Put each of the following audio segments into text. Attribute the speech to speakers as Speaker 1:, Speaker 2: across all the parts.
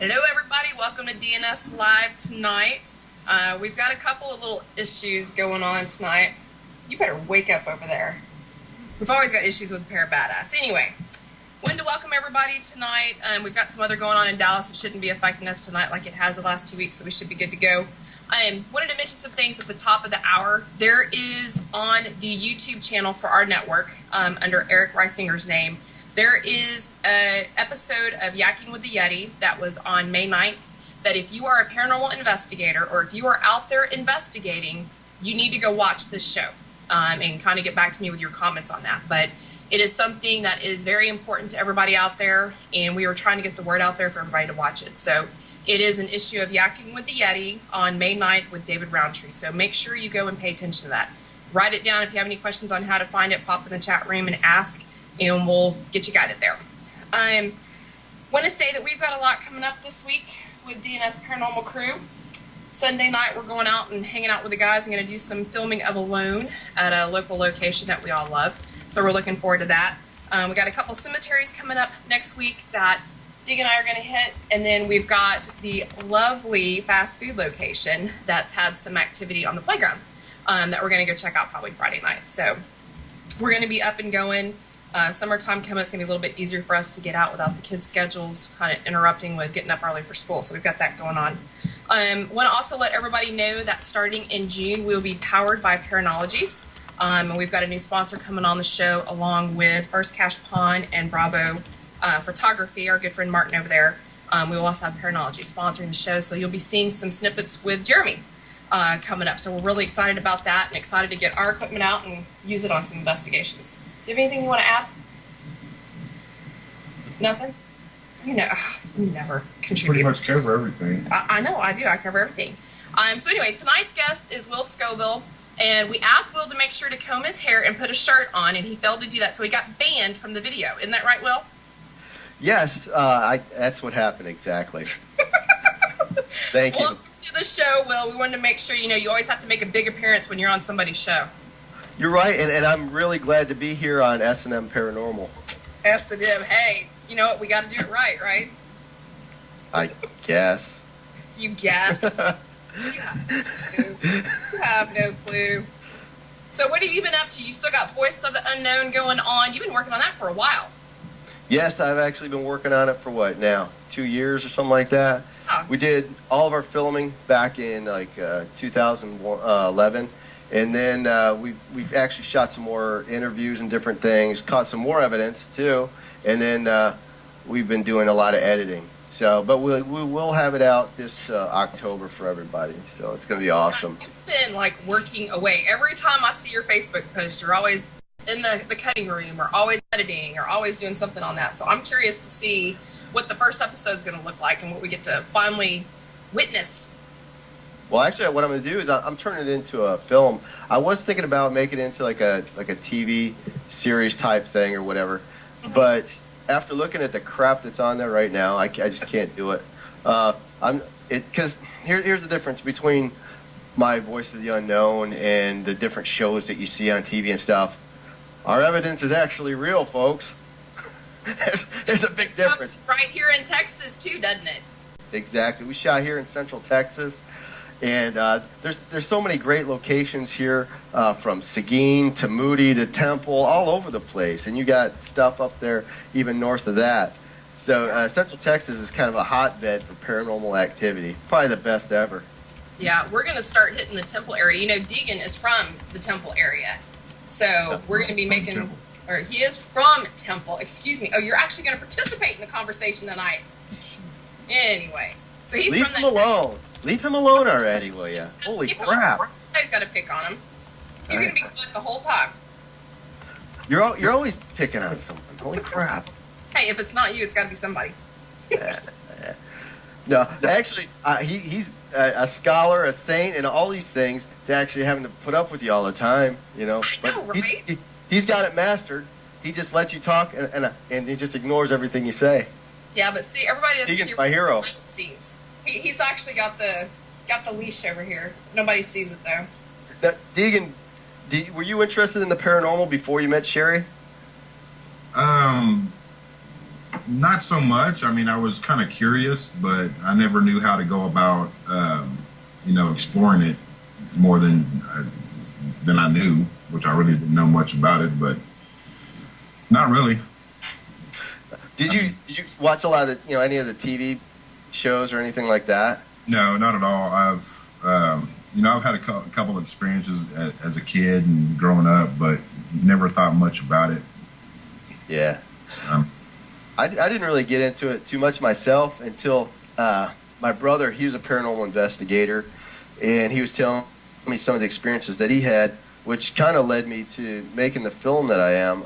Speaker 1: Hello everybody, welcome to DNS Live tonight. We've got a couple of little issues going on tonight. You better wake up over there. We've always got issues with the ParaBadass. Anyway, wanted to welcome everybody tonight. We've got some other going on in Dallas. It shouldn't be affecting us tonight like it has the last 2 weeks, so we should be good to go. Wanted to mention some things at the top of the hour. There is on the YouTube channel for our network, under Eric Reisinger's name, there is an episode of Yakking with the Yeti that was on May 9th, that if you are a paranormal investigator or if you are out there investigating, you need to go watch this show and kind of get back to me with your comments on that. But it is something that is very important to everybody out there, and we are trying to get the word out there for everybody to watch it. So it is an issue of Yakking with the Yeti on May 9th with David Roundtree. So make sure you go and pay attention to that. Write it down. If you have any questions on how to find it, pop in the chat room and ask, and we'll get you guided there. I want to say that we've got a lot coming up this week with DNS Paranormal Crew. Sunday night, we're going out and hanging out with the guys. I'm going to do some filming of Alone at a local location that we all love. So we're looking forward to that. We got a couple cemeteries coming up next week that Dig and I are going to hit. And then we've got the lovely fast food location that's had some activity on the playground that we're going to go check out probably Friday night. So we're going to be up and going. Summertime coming, it's going to be a little bit easier for us to get out without the kids' schedules kind of interrupting with getting up early for school. So we've got that going on. Want to also let everybody know that starting in June, we'll be powered by Paranologies. And we've got a new sponsor coming on the show along with First Cash Pawn and Bravo Photography, our good friend Martin over there. We will also have Paranology sponsoring the show. So you'll be seeing some snippets with Jeremy coming up. So we're really excited about that and excited to get our equipment out and use it on some investigations. Do you have anything you want to add? Nothing? You know, you never contribute.
Speaker 2: Pretty much cover everything.
Speaker 1: I know, I do. I cover everything. So anyway, tonight's guest is Will Scoville, and we asked Will to make sure to comb his hair and put a shirt on, and he failed to do that, so he got banned from the video. Isn't that right, Will?
Speaker 3: Yes, that's what happened exactly. Thank you.
Speaker 1: Welcome to the show, Will. We wanted to make sure, you always have to make a big appearance when you're on somebody's show.
Speaker 3: You're right, and I'm really glad to be here on S&M Paranormal.
Speaker 1: S&M, hey, you know what? We got to do it right, right?
Speaker 3: I guess.
Speaker 1: You guess? You have no clue. So what have you been up to? You still got Voice of the Unknown going on. You've been working on that for a while.
Speaker 3: Yes, I've actually been working on it for what now? 2 years or something like that.
Speaker 1: Huh.
Speaker 3: We did all of our filming back in 2011. And then we've actually shot some more interviews and different things, caught some more evidence too, and then we've been doing a lot of editing. So, but we will have it out this October for everybody. So it's going to be awesome.
Speaker 1: You've been like working away. Every time I see your Facebook post, you're always in the cutting room, or always editing, or always doing something on that. So I'm curious to see what the first episode is going to look like and what we get to finally witness.
Speaker 3: Well, actually, what I'm going to do is I'm turning it into a film. I was thinking about making it into like a TV series type thing or whatever, but after looking at the crap that's on there right now, I just can't do it. Because here's the difference between my Voice of the Unknown and the different shows that you see on TV and stuff. Our evidence is actually real, folks. there's a big difference.
Speaker 1: Right here in Texas too, doesn't it?
Speaker 3: Exactly. We shot here in Central Texas. And there's so many great locations here, from Seguin to Moody to Temple, all over the place. And you got stuff up there even north of that. So Central Texas is kind of a hotbed for paranormal activity. Probably the best ever.
Speaker 1: Yeah, we're going to start hitting the Temple area. You know, Deegan is from the Temple area. So we're going to be making, or he is from Temple, excuse me. Oh, you're actually going to participate in the conversation tonight. Anyway, so he's
Speaker 3: Leave
Speaker 1: from
Speaker 3: him alone. Leave him alone already, will ya? Holy crap.
Speaker 1: He's got to pick on him. He's going to be quiet the whole time.
Speaker 3: You're always picking on someone. Holy crap.
Speaker 1: Hey, if it's not you, it's got to be somebody.
Speaker 3: No, actually, he's a scholar, a saint, and all these things to actually having to put up with you all the time, you know. But
Speaker 1: I know, right?
Speaker 3: He's got it mastered. He just lets you talk, and he just ignores everything you say.
Speaker 1: Yeah, but see, everybody doesn't see
Speaker 3: my hero.
Speaker 1: behind the scenes. He's actually got the leash over here. Nobody sees it though.
Speaker 3: Now, Deegan, were you interested in the paranormal before you met Sherry?
Speaker 2: Not so much. I mean, I was kind of curious, but I never knew how to go about, exploring it more than I knew, which I really didn't know much about it, but not really.
Speaker 3: Did you watch a lot of any of the TV shows or anything like that?
Speaker 2: No, not at all. I've had a couple of experiences as a kid and growing up, but never thought much about it.
Speaker 3: Yeah. I didn't really get into it too much myself until my brother, he was a paranormal investigator, and he was telling me some of the experiences that he had, which kind of led me to making the film that I am.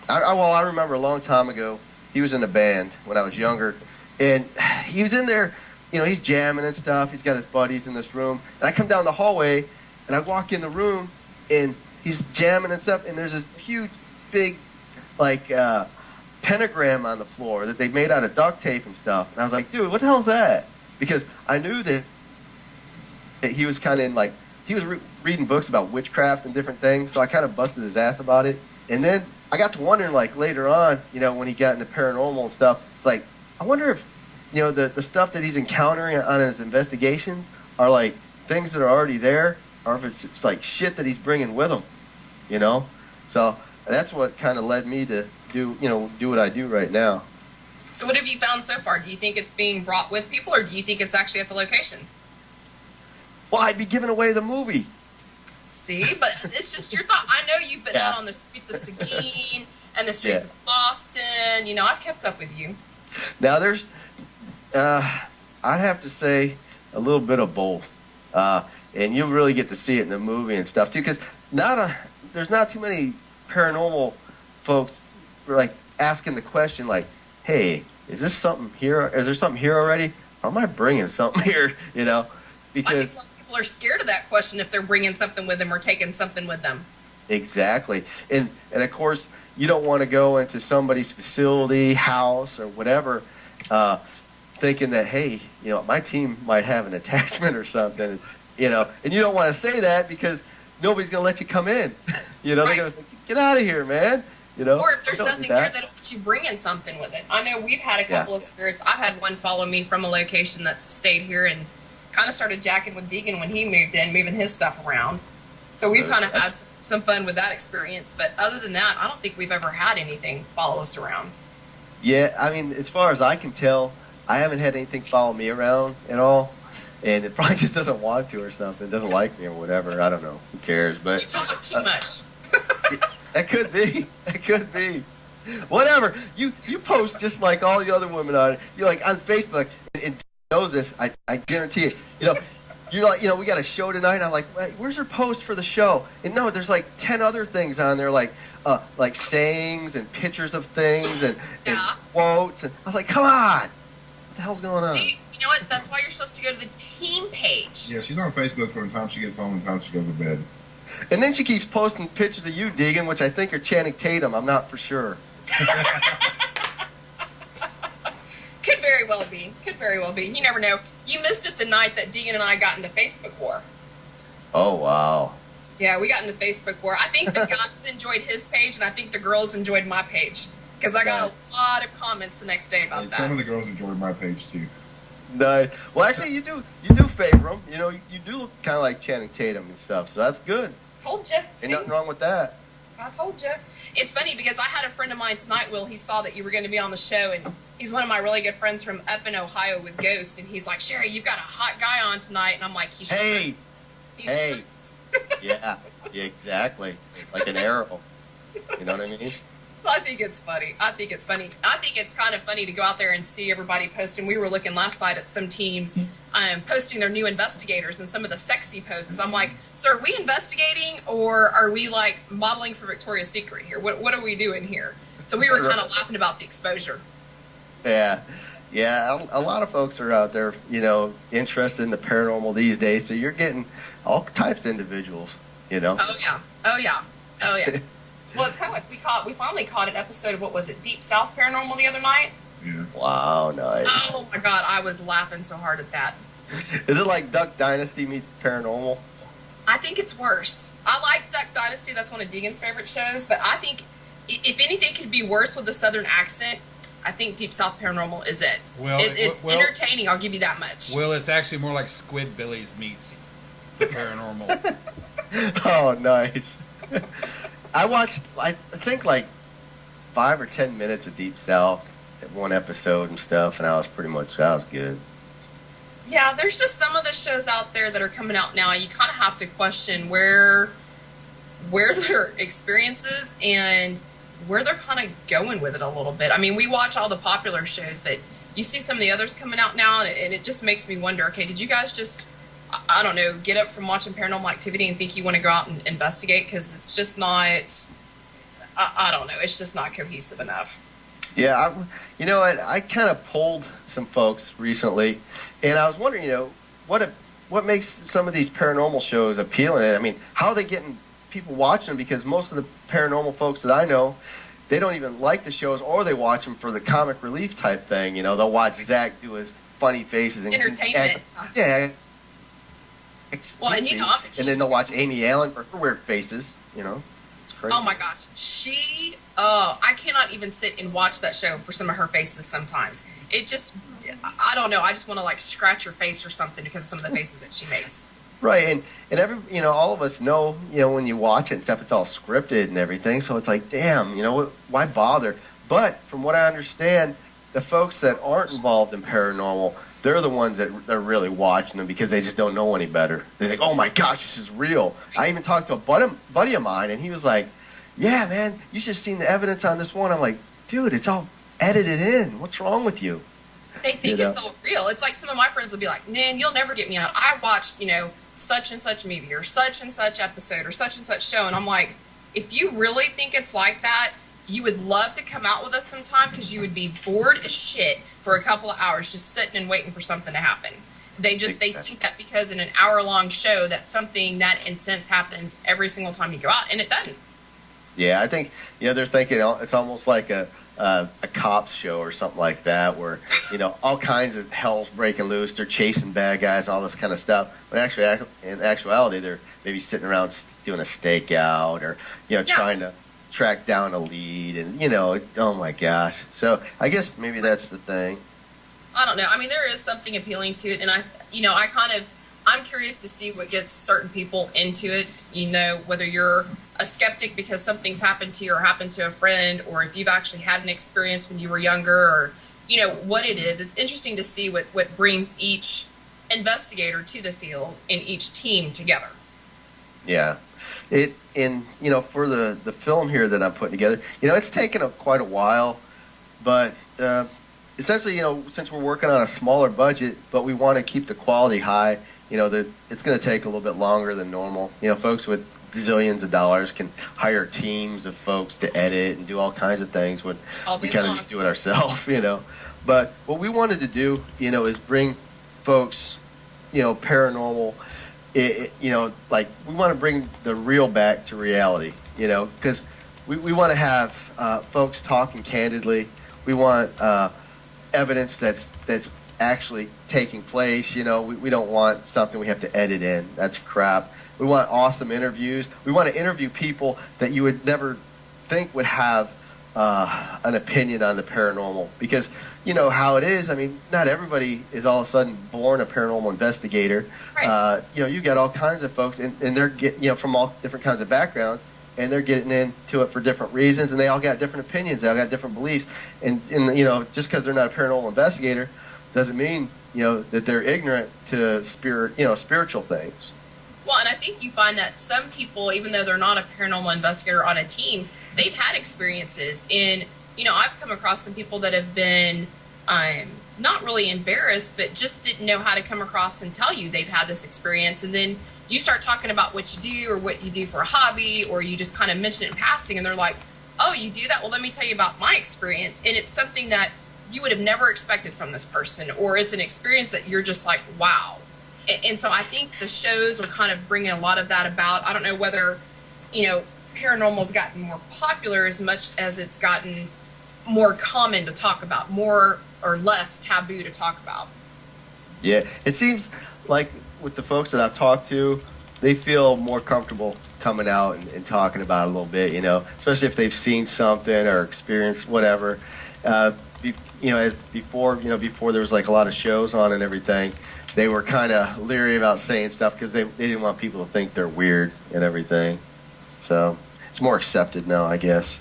Speaker 3: I remember a long time ago, he was in a band when I was younger, and he was in there, he's jamming and stuff. He's got his buddies in this room, and I come down the hallway, and I walk in the room, and he's jamming and stuff, and there's this huge, big, pentagram on the floor that they made out of duct tape and stuff. And I was like, dude, what the hell is that? Because I knew that he was kind of he was reading books about witchcraft and different things, so I kind of busted his ass about it. And then I got to wondering, later on, when he got into paranormal and stuff, it's like, I wonder if, the stuff that he's encountering on his investigations are things that are already there, or if it's like shit that he's bringing with him, So that's what kind of led me to do what I do right now.
Speaker 1: So what have you found so far? Do you think it's being brought with people, or do you think it's actually at the location?
Speaker 3: Well, I'd be giving away the movie.
Speaker 1: See, but it's just your thought. I know you've been out on the streets of Seguin and the streets of Boston. I've kept up with you.
Speaker 3: Now there's, I'd have to say a little bit of both. And you'll really get to see it in the movie and stuff too, because there's not too many paranormal folks asking the question hey, is this something here? Is there something here already? Or am I bringing something here? Because
Speaker 1: I think people are scared of that question if they're bringing something with them or taking something with them.
Speaker 3: Exactly. And of course, you don't want to go into somebody's facility, house, or whatever, thinking that, hey, my team might have an attachment or something, and you don't want to say that because nobody's going to let you come in. They're going to say, get out of here, man.
Speaker 1: Or if there's nothing here, they don't want you bringing something with it. I know we've had a couple of spirits. I've had one follow me from a location that's stayed here and kind of started jacking with Deegan when he moved in, moving his stuff around. So we've kind of had some fun with that experience. But other than that, I don't think we've ever had anything follow us around.
Speaker 3: Yeah, I mean, as far as I can tell, I haven't had anything follow me around at all. And it probably just doesn't want to or something. It doesn't like me or whatever. I don't know. Who cares? But
Speaker 1: you talk too much.
Speaker 3: That could be. That could be. Whatever. You post just like all the other women on it. You're on Facebook and knows this. I guarantee it. You're we got a show tonight. I'm like, where's her post for the show? And no, there's 10 other things on there, like sayings and pictures of things and quotes. And I was like, come on. What the hell's going on?
Speaker 1: See, you know what? That's why you're supposed to go to the team page.
Speaker 2: Yeah, she's on Facebook from the time she gets home and the time she goes to bed.
Speaker 3: And then she keeps posting pictures of you, Deegan, which I think are Channing Tatum. I'm not for sure.
Speaker 1: Could very well be. Could very well be. You never know. You missed it the night that Deegan and I got into Facebook war.
Speaker 3: Oh, wow.
Speaker 1: Yeah, we got into Facebook war. I think the guys enjoyed his page, and I think the girls enjoyed my page. Because I got a lot of comments the next day about that.
Speaker 2: Some of the girls enjoyed my page, too.
Speaker 3: Nice. Well, actually, you do favor him. You do look kind of like Channing Tatum and stuff, so that's good.
Speaker 1: Told you.
Speaker 3: Ain't nothing wrong with that.
Speaker 1: I told you. It's funny because I had a friend of mine tonight, Will. He saw that you were going to be on the show, and he's one of my really good friends from up in Ohio with Ghost, and he's like, Sherry, you've got a hot guy on tonight. And I'm like, he's
Speaker 3: hey.
Speaker 1: yeah,
Speaker 3: exactly. Like an arrow. You know what I mean?
Speaker 1: I think it's funny. I think it's kind of funny to go out there and see everybody posting. We were looking last night at some teams posting their new investigators and some of the sexy poses. I'm like, so are we investigating or are we modeling for Victoria's Secret here? What are we doing here? So we were kind of laughing about the exposure.
Speaker 3: Yeah. A lot of folks are out there, interested in the paranormal these days. So you're getting all types of individuals,
Speaker 1: Oh yeah. Well, it's kind of like we finally caught an episode of, what was it, Deep South Paranormal the other night?
Speaker 2: Yeah.
Speaker 3: Wow, nice.
Speaker 1: Oh my God, I was laughing so hard at that.
Speaker 3: Is it like Duck Dynasty meets Paranormal?
Speaker 1: I think it's worse. I like Duck Dynasty. That's one of Deegan's favorite shows. But I think if anything could be worse with a Southern accent, I think Deep South Paranormal is it.
Speaker 4: Well,
Speaker 1: it's entertaining. I'll give you that much.
Speaker 4: Well, it's actually more like Squidbillies meets the paranormal.
Speaker 3: Oh, nice. I watched, I think, like 5 or 10 minutes of Deep South at one episode and stuff, and I was good.
Speaker 1: Yeah, there's just some of the shows out there that are coming out now. You kind of have to question where their experiences and where they're kind of going with it a little bit. I mean, we watch all the popular shows, but you see some of the others coming out now, and it just makes me wonder, okay, did you guys just, I don't know, get up from watching Paranormal Activity and think you want to go out and investigate? Because it's just not, I don't know, it's just not cohesive enough.
Speaker 3: Yeah, you know, I kind of polled some folks recently, and I was wondering, you know, what makes some of these paranormal shows appealing? I mean, how are they getting people watching them? Because most of the paranormal folks that I know, they don't even like the shows, or they watch them for the comic relief type thing. You know, they'll watch Zach do his funny faces and
Speaker 1: entertainment.
Speaker 3: Yeah.
Speaker 1: Well, and you know,
Speaker 3: and then they'll watch Amy Allen for her weird faces. You know, it's crazy.
Speaker 1: Oh my gosh, I cannot even sit and watch that show for some of her faces sometimes. It just, I don't know, I just want to like scratch her face or something because of some of the faces that she makes.
Speaker 3: Right, and every, you know, all of us know, you know, when you watch it and stuff, it's all scripted and everything, so it's like, damn, you know, why bother? But from what I understand, the folks that aren't involved in paranormal, they're the ones that are really watching them because they just don't know any better. They think, oh my gosh, this is real. I even talked to a buddy of mine, and he was like, yeah, man, you should have seen the evidence on this one. I'm like, dude, it's all edited in. What's wrong with you?
Speaker 1: They think it's all real. It's like some of my friends will be like, man, you'll never get me out. I watched, you know, such and such movie or such and such episode or such and such show. And I'm like, if you really think it's like that, you would love to come out with us sometime because you would be bored as shit for a couple of hours just sitting and waiting for something to happen. They think that because in an hour-long show that something that intense happens every single time you go out, and it doesn't.
Speaker 3: Yeah, I think, you know, they're thinking it's almost like a cops show or something like that, where, you know, all kinds of hell's breaking loose. They're chasing bad guys, all this kind of stuff. But actually, in actuality, they're maybe sitting around doing a stakeout or, you know, trying to track down a lead. And, you know, oh my gosh. So I guess maybe that's the thing.
Speaker 1: I don't know. I mean, there is something appealing to it, and I'm curious to see what gets certain people into it. You know, whether you're a skeptic because something's happened to you or happened to a friend, or if you've actually had an experience when you were younger, or, you know, what it is. It's interesting to see what brings each investigator to the field and each team together. Yeah.
Speaker 3: You know, for the film here that I'm putting together, you know, it's taken quite a while, but essentially, you know, since we're working on a smaller budget, but we want to keep the quality high, you know, that it's going to take a little bit longer than normal. You know, folks with zillions of dollars can hire teams of folks to edit and do all kinds of things when we kind of just do it ourselves, you know. But what we wanted to do, you know, is bring folks, you know, paranormal, you know, like we want to bring the real back to reality, you know, because we want to have folks talking candidly. We want evidence that's actually taking place. You know, we don't want something we have to edit in. That's crap. We want awesome interviews. We want to interview people that you would never think would have an opinion on the paranormal, because you know how it is. I mean, not everybody is all of a sudden born a paranormal investigator. Right. You know, you got all kinds of folks, and they're you know, from all different kinds of backgrounds, and they're getting into it for different reasons, and they all got different opinions. They all got different beliefs, and you know, just because they're not a paranormal investigator doesn't mean, you know, that they're ignorant to spiritual things.
Speaker 1: Well, and I think you find that some people, even though they're not a paranormal investigator on a team, they've had experiences. And, you know, I've come across some people that have been not really embarrassed, but just didn't know how to come across and tell you they've had this experience. And then you start talking about what you do or what you do for a hobby, or you just kind of mention it in passing, and they're like, oh, you do that? Well, let me tell you about my experience. And it's something that you would have never expected from this person, or it's an experience that you're just like, wow. And so I think the shows are kind of bringing a lot of that about. I don't know whether, you know, paranormal's gotten more popular as much as it's gotten more common to talk about, more or less taboo to talk about.
Speaker 3: Yeah, it seems like with the folks that I've talked to, they feel more comfortable coming out and talking about it a little bit, you know, especially if they've seen something or experienced whatever. As before there was like a lot of shows on and everything, they were kind of leery about saying stuff because they didn't want people to think they're weird and everything. So it's more accepted now, I guess.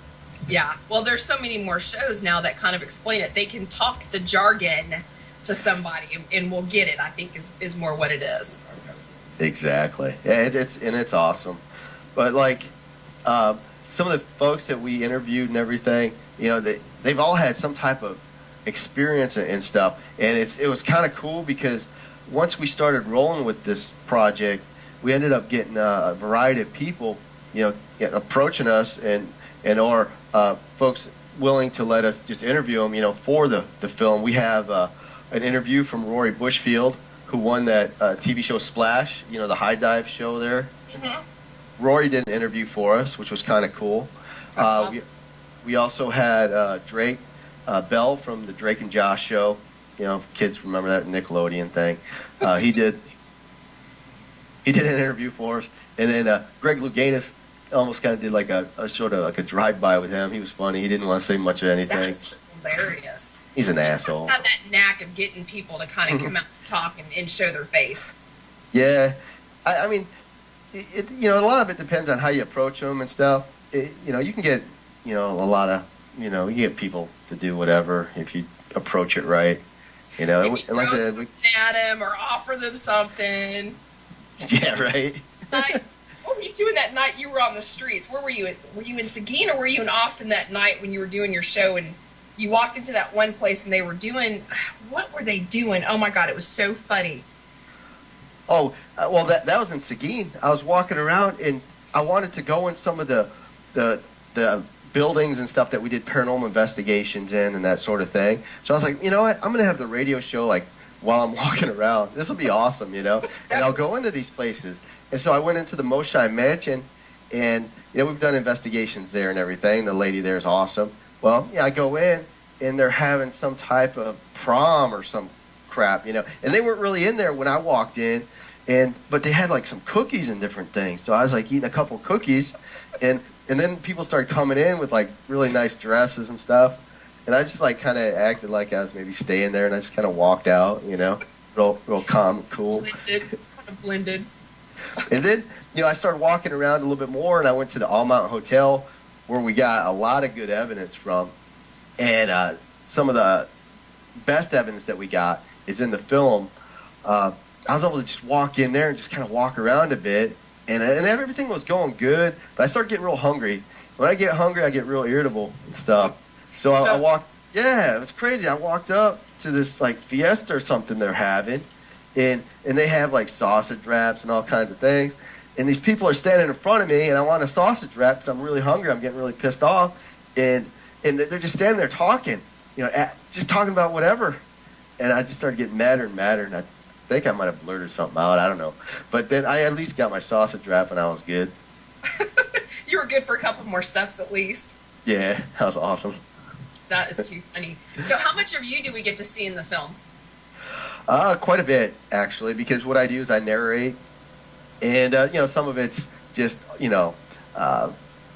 Speaker 1: Yeah. Well, there's so many more shows now that kind of explain it. They can talk the jargon to somebody and we'll get it, I think is more what it is.
Speaker 3: Exactly. Yeah, it's awesome. But like some of the folks that we interviewed and everything, you know, they've all had some type of experience and stuff, and it was kind of cool because once we started rolling with this project, we ended up getting a variety of people, you know, approaching us or folks willing to let us just interview them, you know, for the film. We have an interview from Rory Bushfield, who won that TV show Splash, you know, the high dive show there. Mm-hmm. Rory did an interview for us, which was kind of cool. We also had Drake Bell from the Drake and Josh show. You know, kids remember that Nickelodeon thing. He did an interview for us, and then Greg Louganis almost kind of did like a sort of like a drive-by with him. He was funny. He didn't want to say much of anything.
Speaker 1: That's hilarious.
Speaker 3: He's an asshole.
Speaker 1: Have that knack of getting people to kind of come out and talk and show their face.
Speaker 3: Yeah, I mean, you know, a lot of it depends on how you approach them and stuff. You know, you can get, you know, a lot of, you know, you get people to do whatever if you approach it right. You know,
Speaker 1: and like I said, at them or offer them something.
Speaker 3: Yeah, right.
Speaker 1: What were you doing that night you were on the streets? Where were you? Were you in Seguin or were you in Austin that night when you were doing your show and you walked into that one place and they were doing, what were they doing? Oh my God, it was so funny.
Speaker 3: Oh, well, that was in Seguin. I was walking around and I wanted to go in some of the buildings and stuff that we did paranormal investigations in and that sort of thing. So I was like, you know what? I'm going to have the radio show like while I'm walking around. This will be awesome, you know? And I'll go into these places. And so I went into the Moshai Mansion and, you know, we've done investigations there and everything. The lady there is awesome. Well, yeah, I go in and they're having some type of prom or some crap, you know. And they weren't really in there when I walked in, but they had like some cookies and different things. So I was like eating a couple cookies, and then people started coming in with like really nice dresses and stuff. And I just like kind of acted like I was maybe staying there, and I just kind of walked out, you know, real calm and cool.
Speaker 1: Blended.
Speaker 3: And then, you know, I started walking around a little bit more, and I went to the All Mountain Hotel, where we got a lot of good evidence from. And some of the best evidence that we got is in the film. I was able to just walk in there and just kind of walk around a bit, and everything was going good, but I started getting real hungry. When I get hungry, I get real irritable and stuff. So I walked, yeah, it was crazy. I walked up to this like fiesta or something they're having, and they have like sausage wraps and all kinds of things. And these people are standing in front of me, and I want a sausage wrap because I'm really hungry. I'm getting really pissed off, and they're just standing there talking, you know, just talking about whatever. And I just started getting madder and madder, and I think I might have blurted something out. I don't know. But then I at least got my sausage wrap, and I was good.
Speaker 1: You were good for a couple more steps at least.
Speaker 3: Yeah, that was awesome.
Speaker 1: That is too funny. So how much of you do we get to see in the film?
Speaker 3: Quite a bit, actually, because what I do is I narrate. And, you know, some of it's just, you know,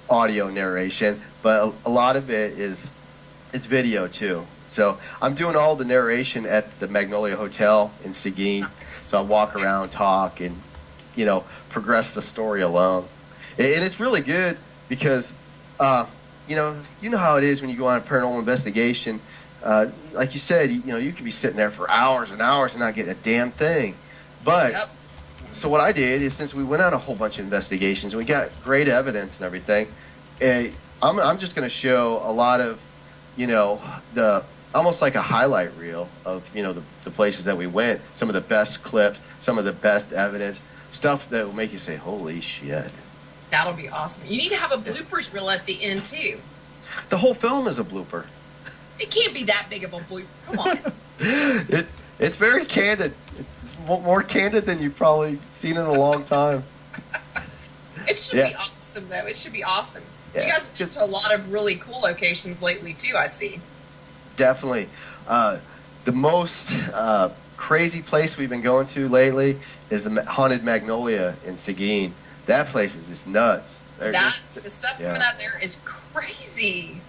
Speaker 3: audio narration, but a lot of it it's video, too. So I'm doing all the narration at the Magnolia Hotel in Seguin. Nice. So I walk around, talk, and, you know, progress the story along. And it's really good because, you know how it is when you go on a paranormal investigation. Like you said, you know, you could be sitting there for hours and hours and not get a damn thing. But... Yep. So what I did is, since we went on a whole bunch of investigations, and we got great evidence and everything, I'm just going to show a lot of, you know, almost like a highlight reel of, you know, the places that we went, some of the best clips, some of the best evidence, stuff that will make you say, holy shit.
Speaker 1: That'll be awesome. You need to have a bloopers reel at the end, too.
Speaker 3: The whole film is a blooper.
Speaker 1: It can't be that big of a blooper. Come on.
Speaker 3: It's very candid. It's more candid than you've probably seen in a long time.
Speaker 1: It should be awesome, though. It should be awesome. Yeah. You guys have been to a lot of really cool locations lately, too, I see.
Speaker 3: Definitely. The most crazy place we've been going to lately is the Haunted Magnolia in Seguin. That place is just nuts.
Speaker 1: The stuff coming out there is crazy.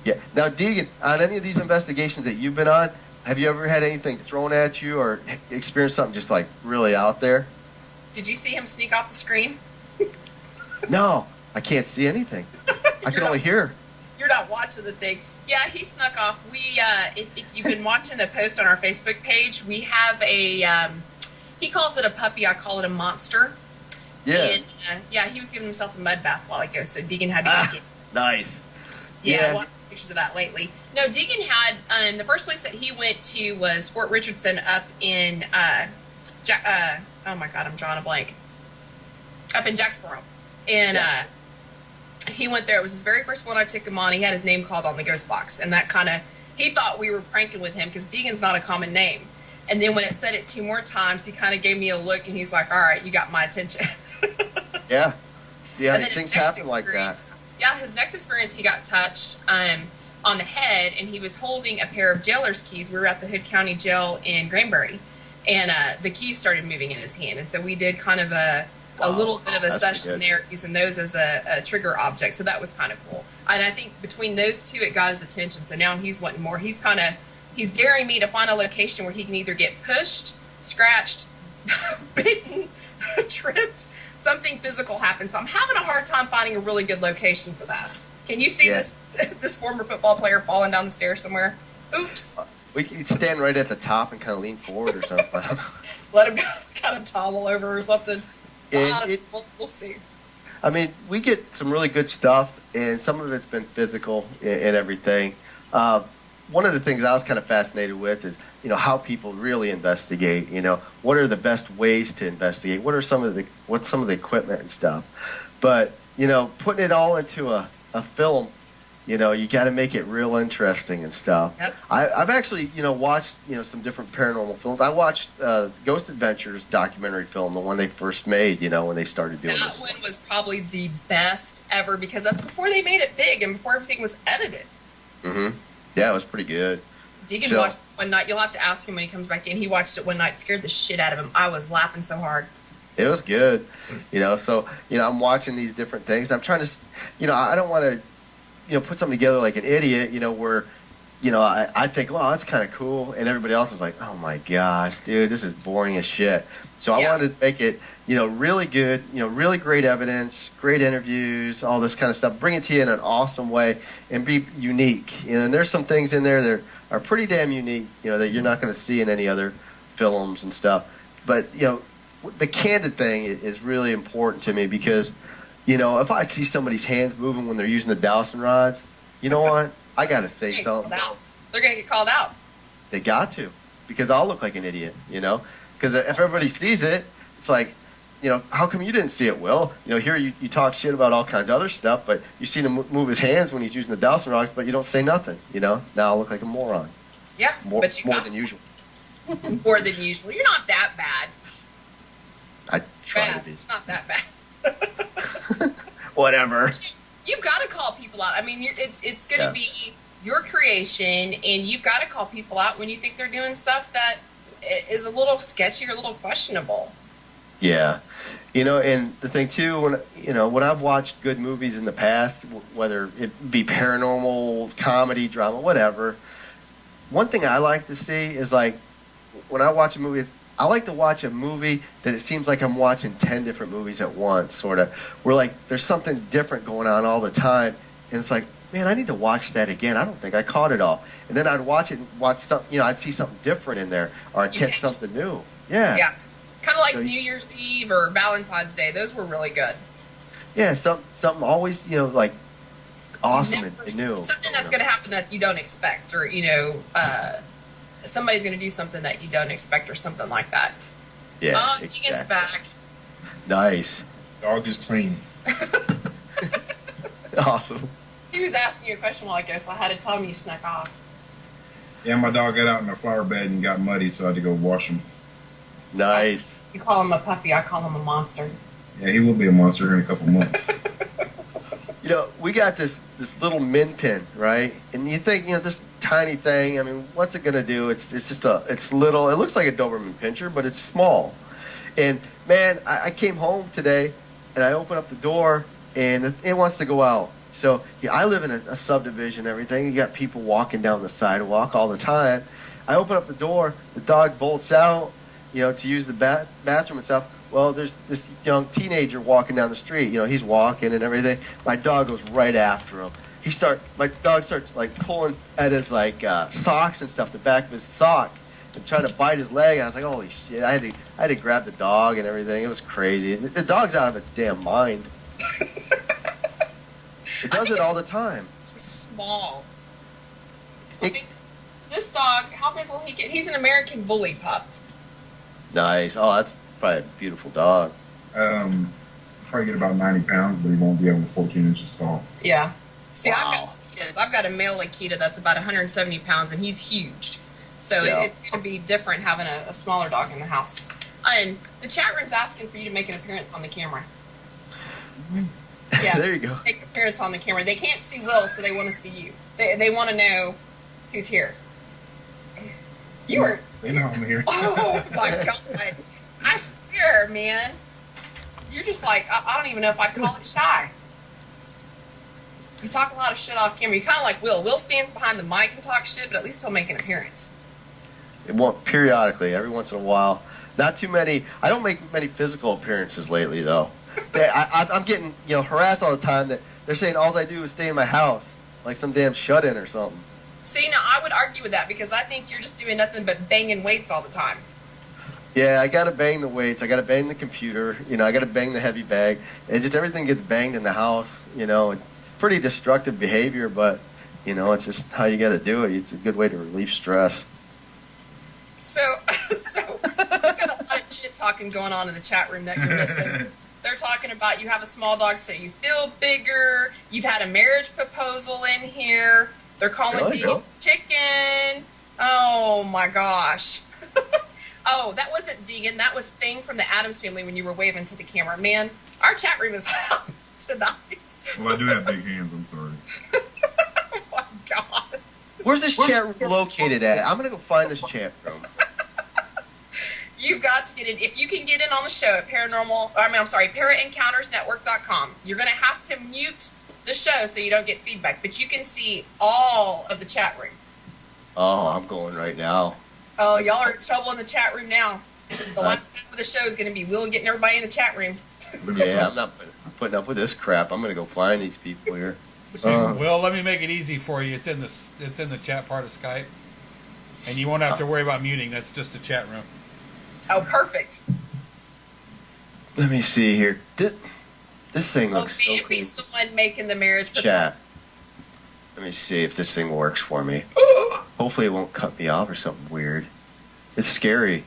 Speaker 3: Yeah. Now, Deegan, on any of these investigations that you've been on, have you ever had anything thrown at you or experienced something just like really out there?
Speaker 1: Did you see him sneak off the screen?
Speaker 3: No, I can't see anything. I can only hear.
Speaker 1: You're not watching the thing. Yeah, he snuck off. We, if you've been watching the post on our Facebook page, we have a, he calls it a puppy, I call it a monster.
Speaker 3: Yeah.
Speaker 1: And, he was giving himself a mud bath while ago, so Deegan had to go get it.
Speaker 3: Nice.
Speaker 1: Yeah, I've watched pictures of that lately. No, Deegan had, the first place that he went to was Fort Richardson up in, oh my God, I'm drawing a blank. Up in Jacksboro. And, he went there. It was his very first one I took him on. He had his name called on the ghost box, and that kind of, he thought we were pranking with him because Deegan's not a common name. And then when it said it 2 more times, he kind of gave me a look, and he's like, all right, you got my attention.
Speaker 3: Yeah,
Speaker 1: and then
Speaker 3: things happen like that.
Speaker 1: Yeah, his next experience, he got touched on the head, and he was holding a pair of jailer's keys. We were at the Hood County Jail in Granbury, and the keys started moving in his hand. And so we did kind of a little bit of a session there using those as a trigger object. So that was kind of cool. And I think between those two, it got his attention. So now he's wanting more. He's daring me to find a location where he can either get pushed, scratched, bitten, tripped, something physical happens. So I'm having a hard time finding a really good location for that. Can you see this former football player falling down the stairs somewhere? Oops.
Speaker 3: We can stand right at the top and kind of lean forward or something.
Speaker 1: Let him kind of topple over or something. We'll see.
Speaker 3: I mean, we get some really good stuff, and some of it's been physical and everything. One of the things I was kind of fascinated with is, how people really investigate. What are the best ways to investigate? What's some of the equipment and stuff? But putting it all into a film, you got to make it real interesting and stuff.
Speaker 1: Yep.
Speaker 3: I've actually, watched, some different paranormal films. I watched Ghost Adventures documentary film, the one they first made, when they started doing this.
Speaker 1: That one was probably the best ever because that's before they made it big and before everything was edited.
Speaker 3: Mm-hmm. Yeah, it was pretty good.
Speaker 1: Deegan watched it one night. You'll have to ask him when he comes back in. He watched it one night. It scared the shit out of him. I was laughing so hard.
Speaker 3: It was good. So, I'm watching these different things. I'm trying to, I don't want to, put something together like an idiot, where, I think, well, that's kind of cool. And everybody else is like, oh my gosh, dude, this is boring as shit. So I wanted to make it, really good, really great evidence, great interviews, all this kind of stuff. Bring it to you in an awesome way and be unique. And there's some things in there that are pretty damn unique, that you're not going to see in any other films and stuff. But, the candid thing is really important to me because, if I see somebody's hands moving when they're using the dowsing rods, you know what? I got to say something.
Speaker 1: They're going to get called out.
Speaker 3: They got to, because I'll look like an idiot, Because if everybody sees it, it's like, how come you didn't see it, Will? Here you talk shit about all kinds of other stuff, but you see him move his hands when he's using the dowsing rods, but you don't say nothing, Now I look like a moron.
Speaker 1: Yeah,
Speaker 3: more than usual.
Speaker 1: More than usual. You're not that bad.
Speaker 3: I try to be.
Speaker 1: It's not that bad.
Speaker 3: Whatever.
Speaker 1: You've got to call people out. I mean, it's going to be your creation, and you've got to call people out when you think they're doing stuff that is a little sketchy or a little questionable.
Speaker 3: Yeah. And the thing too, when I've watched good movies in the past, whether it be paranormal, comedy, drama, whatever, one thing I like to see is like when I watch a movie, I like to watch a movie that it seems like I'm watching 10 different movies at once, sort of. Where like there's something different going on all the time, and it's like, man, I need to watch that again. I don't think I caught it all. And then I'd watch something, I'd see something different in there, or I'd catch something new. Yeah.
Speaker 1: Yeah. Kind of like New Year's Eve or Valentine's Day. Those were really good.
Speaker 3: Yeah, something always, like awesome and new.
Speaker 1: Something that's going to happen that you don't expect, or somebody's going to do something that you don't expect, or something like that.
Speaker 3: Yeah.
Speaker 1: Oh, Deegan's back.
Speaker 3: Nice.
Speaker 2: Dog is clean.
Speaker 3: Awesome.
Speaker 1: He was asking you a question a while ago, so I had to tell him you snuck off.
Speaker 2: Yeah, my dog got out in the flower bed and got muddy, so I had to go wash him.
Speaker 3: Nice.
Speaker 1: You call him a puppy, I call him a monster.
Speaker 2: Yeah, he will be a monster in a couple months.
Speaker 3: We got this little min pin, right? And you think, this tiny thing, I mean, what's it going to do? It's just it's little. It looks like a Doberman Pinscher, but it's small. And, man, I came home today, and I open up the door, and it wants to go out. So yeah, I live in a subdivision and everything. You got people walking down the sidewalk all the time. I open up the door, the dog bolts out, to use the bathroom and stuff. Well, there's this young teenager walking down the street. He's walking and everything. My dog goes right after him. My dog starts like pulling at his socks and stuff, the back of his sock, and trying to bite his leg. I was like, holy shit! I had to grab the dog and everything. It was crazy. The dog's out of its damn mind. It does it all the time.
Speaker 1: Small. I think this dog, how big will he get? He's an American Bully pup.
Speaker 3: Nice. Oh, that's probably a beautiful dog.
Speaker 2: Probably get about 90 pounds, but he won't be over 14 inches tall.
Speaker 1: Yeah. See,
Speaker 3: Wow.
Speaker 1: I've got a male Akita that's about 170 pounds, and he's huge. So
Speaker 3: Yeah.
Speaker 1: it's going to be different having a smaller dog in the house. The chat room's asking for you to make an appearance on the camera. Yeah.
Speaker 3: There you go.
Speaker 1: Make an appearance on the camera. They can't see Will, so they want to see you. They want to know who's here. You were...
Speaker 2: They know I'm here.
Speaker 1: Oh, my God. I swear, man. You're just like, I don't even know if I'd call it shy. You talk a lot of shit off camera. You're kind of like Will. Will stands behind the mic and talks shit, but at least he'll make an appearance.
Speaker 3: Periodically, every once in a while. Not too many. I don't make many physical appearances lately, though. I'm getting harassed all the time that they're saying all I do is stay in my house, like some damn shut-in or something.
Speaker 1: See, now I would argue with that because I think you're just doing nothing but banging weights all the time.
Speaker 3: Yeah, I gotta bang the weights. I gotta bang the computer. I gotta bang the heavy bag. And just everything gets banged in the house. It's pretty destructive behavior, but it's just how you gotta do it. It's a good way to relieve stress.
Speaker 1: So we've got a lot of shit talking going on in the chat room that you're missing. They're talking about you have a small dog, so you feel bigger. You've had a marriage proposal in here. They're calling Dean chicken. Oh my gosh. Oh, that wasn't Deegan. That was Thing from the Addams Family when you were waving to the camera. Man, our chat room is hot tonight.
Speaker 2: Well, I do have big hands. I'm sorry.
Speaker 1: Oh my God.
Speaker 3: Where's this chat room located at? I'm gonna go find this chat room.
Speaker 1: You've got to get in. If you can get in on the show at paraencountersnetwork.com, you're going to have to mute the show so you don't get feedback. But you can see all of the chat room.
Speaker 3: Oh, I'm going right now.
Speaker 1: Oh, y'all are in trouble in the chat room now. The last half of the show is going to be Will getting everybody in the chat room.
Speaker 3: Yeah, I'm not putting up with this crap. I'm gonna go find these people here.
Speaker 4: Well, let me make it easy for you. It's in the chat part of Skype, and you won't have to worry about muting. That's just a chat room.
Speaker 1: Oh, perfect.
Speaker 3: Let me see here. This thing looks so cool.
Speaker 1: He's the one making the marriage proposal.
Speaker 3: Chat. Let me see if this thing works for me. Hopefully it won't cut me off or something weird. It's scary.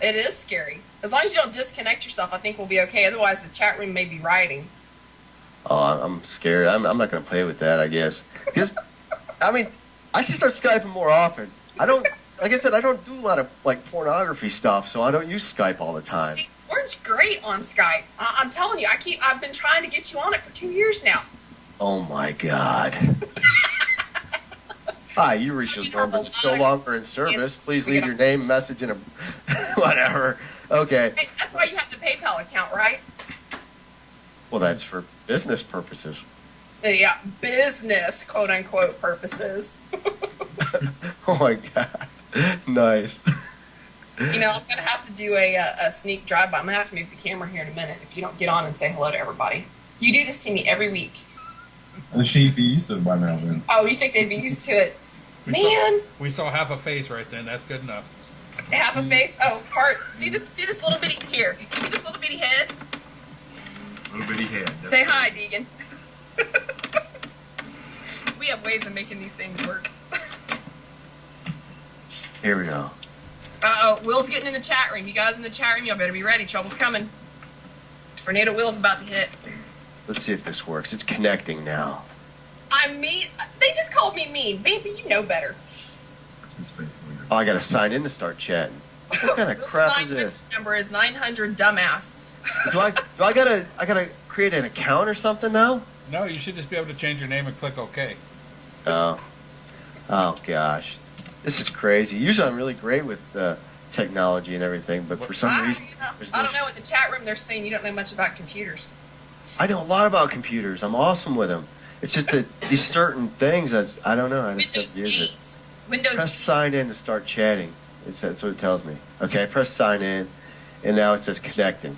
Speaker 1: It is scary. As long as you don't disconnect yourself, I think we'll be okay. Otherwise, the chat room may be rioting.
Speaker 3: Oh, I'm scared. I'm not going to play with that, I guess. Because, I should start Skyping more often. Like I said, I don't do a lot of pornography stuff, so I don't use Skype all the time.
Speaker 1: See, Warren's great on Skype. I'm telling you, I've been trying to get you on it for 2 years now.
Speaker 3: Oh my God. Hi, you reached this number that's no longer in service. Please leave your name, message, and whatever. Okay.
Speaker 1: Hey, that's why you have the PayPal account, right?
Speaker 3: Well, that's for business purposes.
Speaker 1: Yeah, business, quote unquote, purposes.
Speaker 3: Oh my God. Nice.
Speaker 1: I'm going to have to do a sneak drive-by. I'm going to have to move the camera here in a minute if you don't get on and say hello to everybody. You do this to me every week.
Speaker 2: And she'd be used to it by now then.
Speaker 1: Oh, you think they'd be used to it?
Speaker 4: We saw half a face right then. That's good enough.
Speaker 1: Half a face? Oh, see this little bitty here. See this little bitty head?
Speaker 2: Little bitty head.
Speaker 1: Say hi, Deegan. We have ways of making these things work.
Speaker 3: Here we go.
Speaker 1: Uh-oh, Will's getting in the chat room. You guys in the chat room, y'all better be ready. Trouble's coming. Tornado Will's about to hit.
Speaker 3: Let's see if this works. It's connecting now.
Speaker 1: I'm mean. They just called me mean. Baby, you know better.
Speaker 3: Oh, I gotta sign in to start chatting. What kind of crap is this?
Speaker 1: Number is 900 dumbass.
Speaker 3: Do I gotta create an account or something now?
Speaker 4: No, you should just be able to change your name and click OK.
Speaker 3: Oh gosh, this is crazy. Usually I'm really great with technology and everything, but for some reason,
Speaker 1: I don't know. In the chat room, they're saying you don't know much about computers.
Speaker 3: I know a lot about computers. I'm awesome with them. It's just that these certain things, I don't know. I just
Speaker 1: Windows
Speaker 3: don't use
Speaker 1: 8.
Speaker 3: it.
Speaker 1: Windows
Speaker 3: Press
Speaker 1: 8.
Speaker 3: sign in to start chatting. That's what it tells me. Okay, I press sign in, and now it says connecting.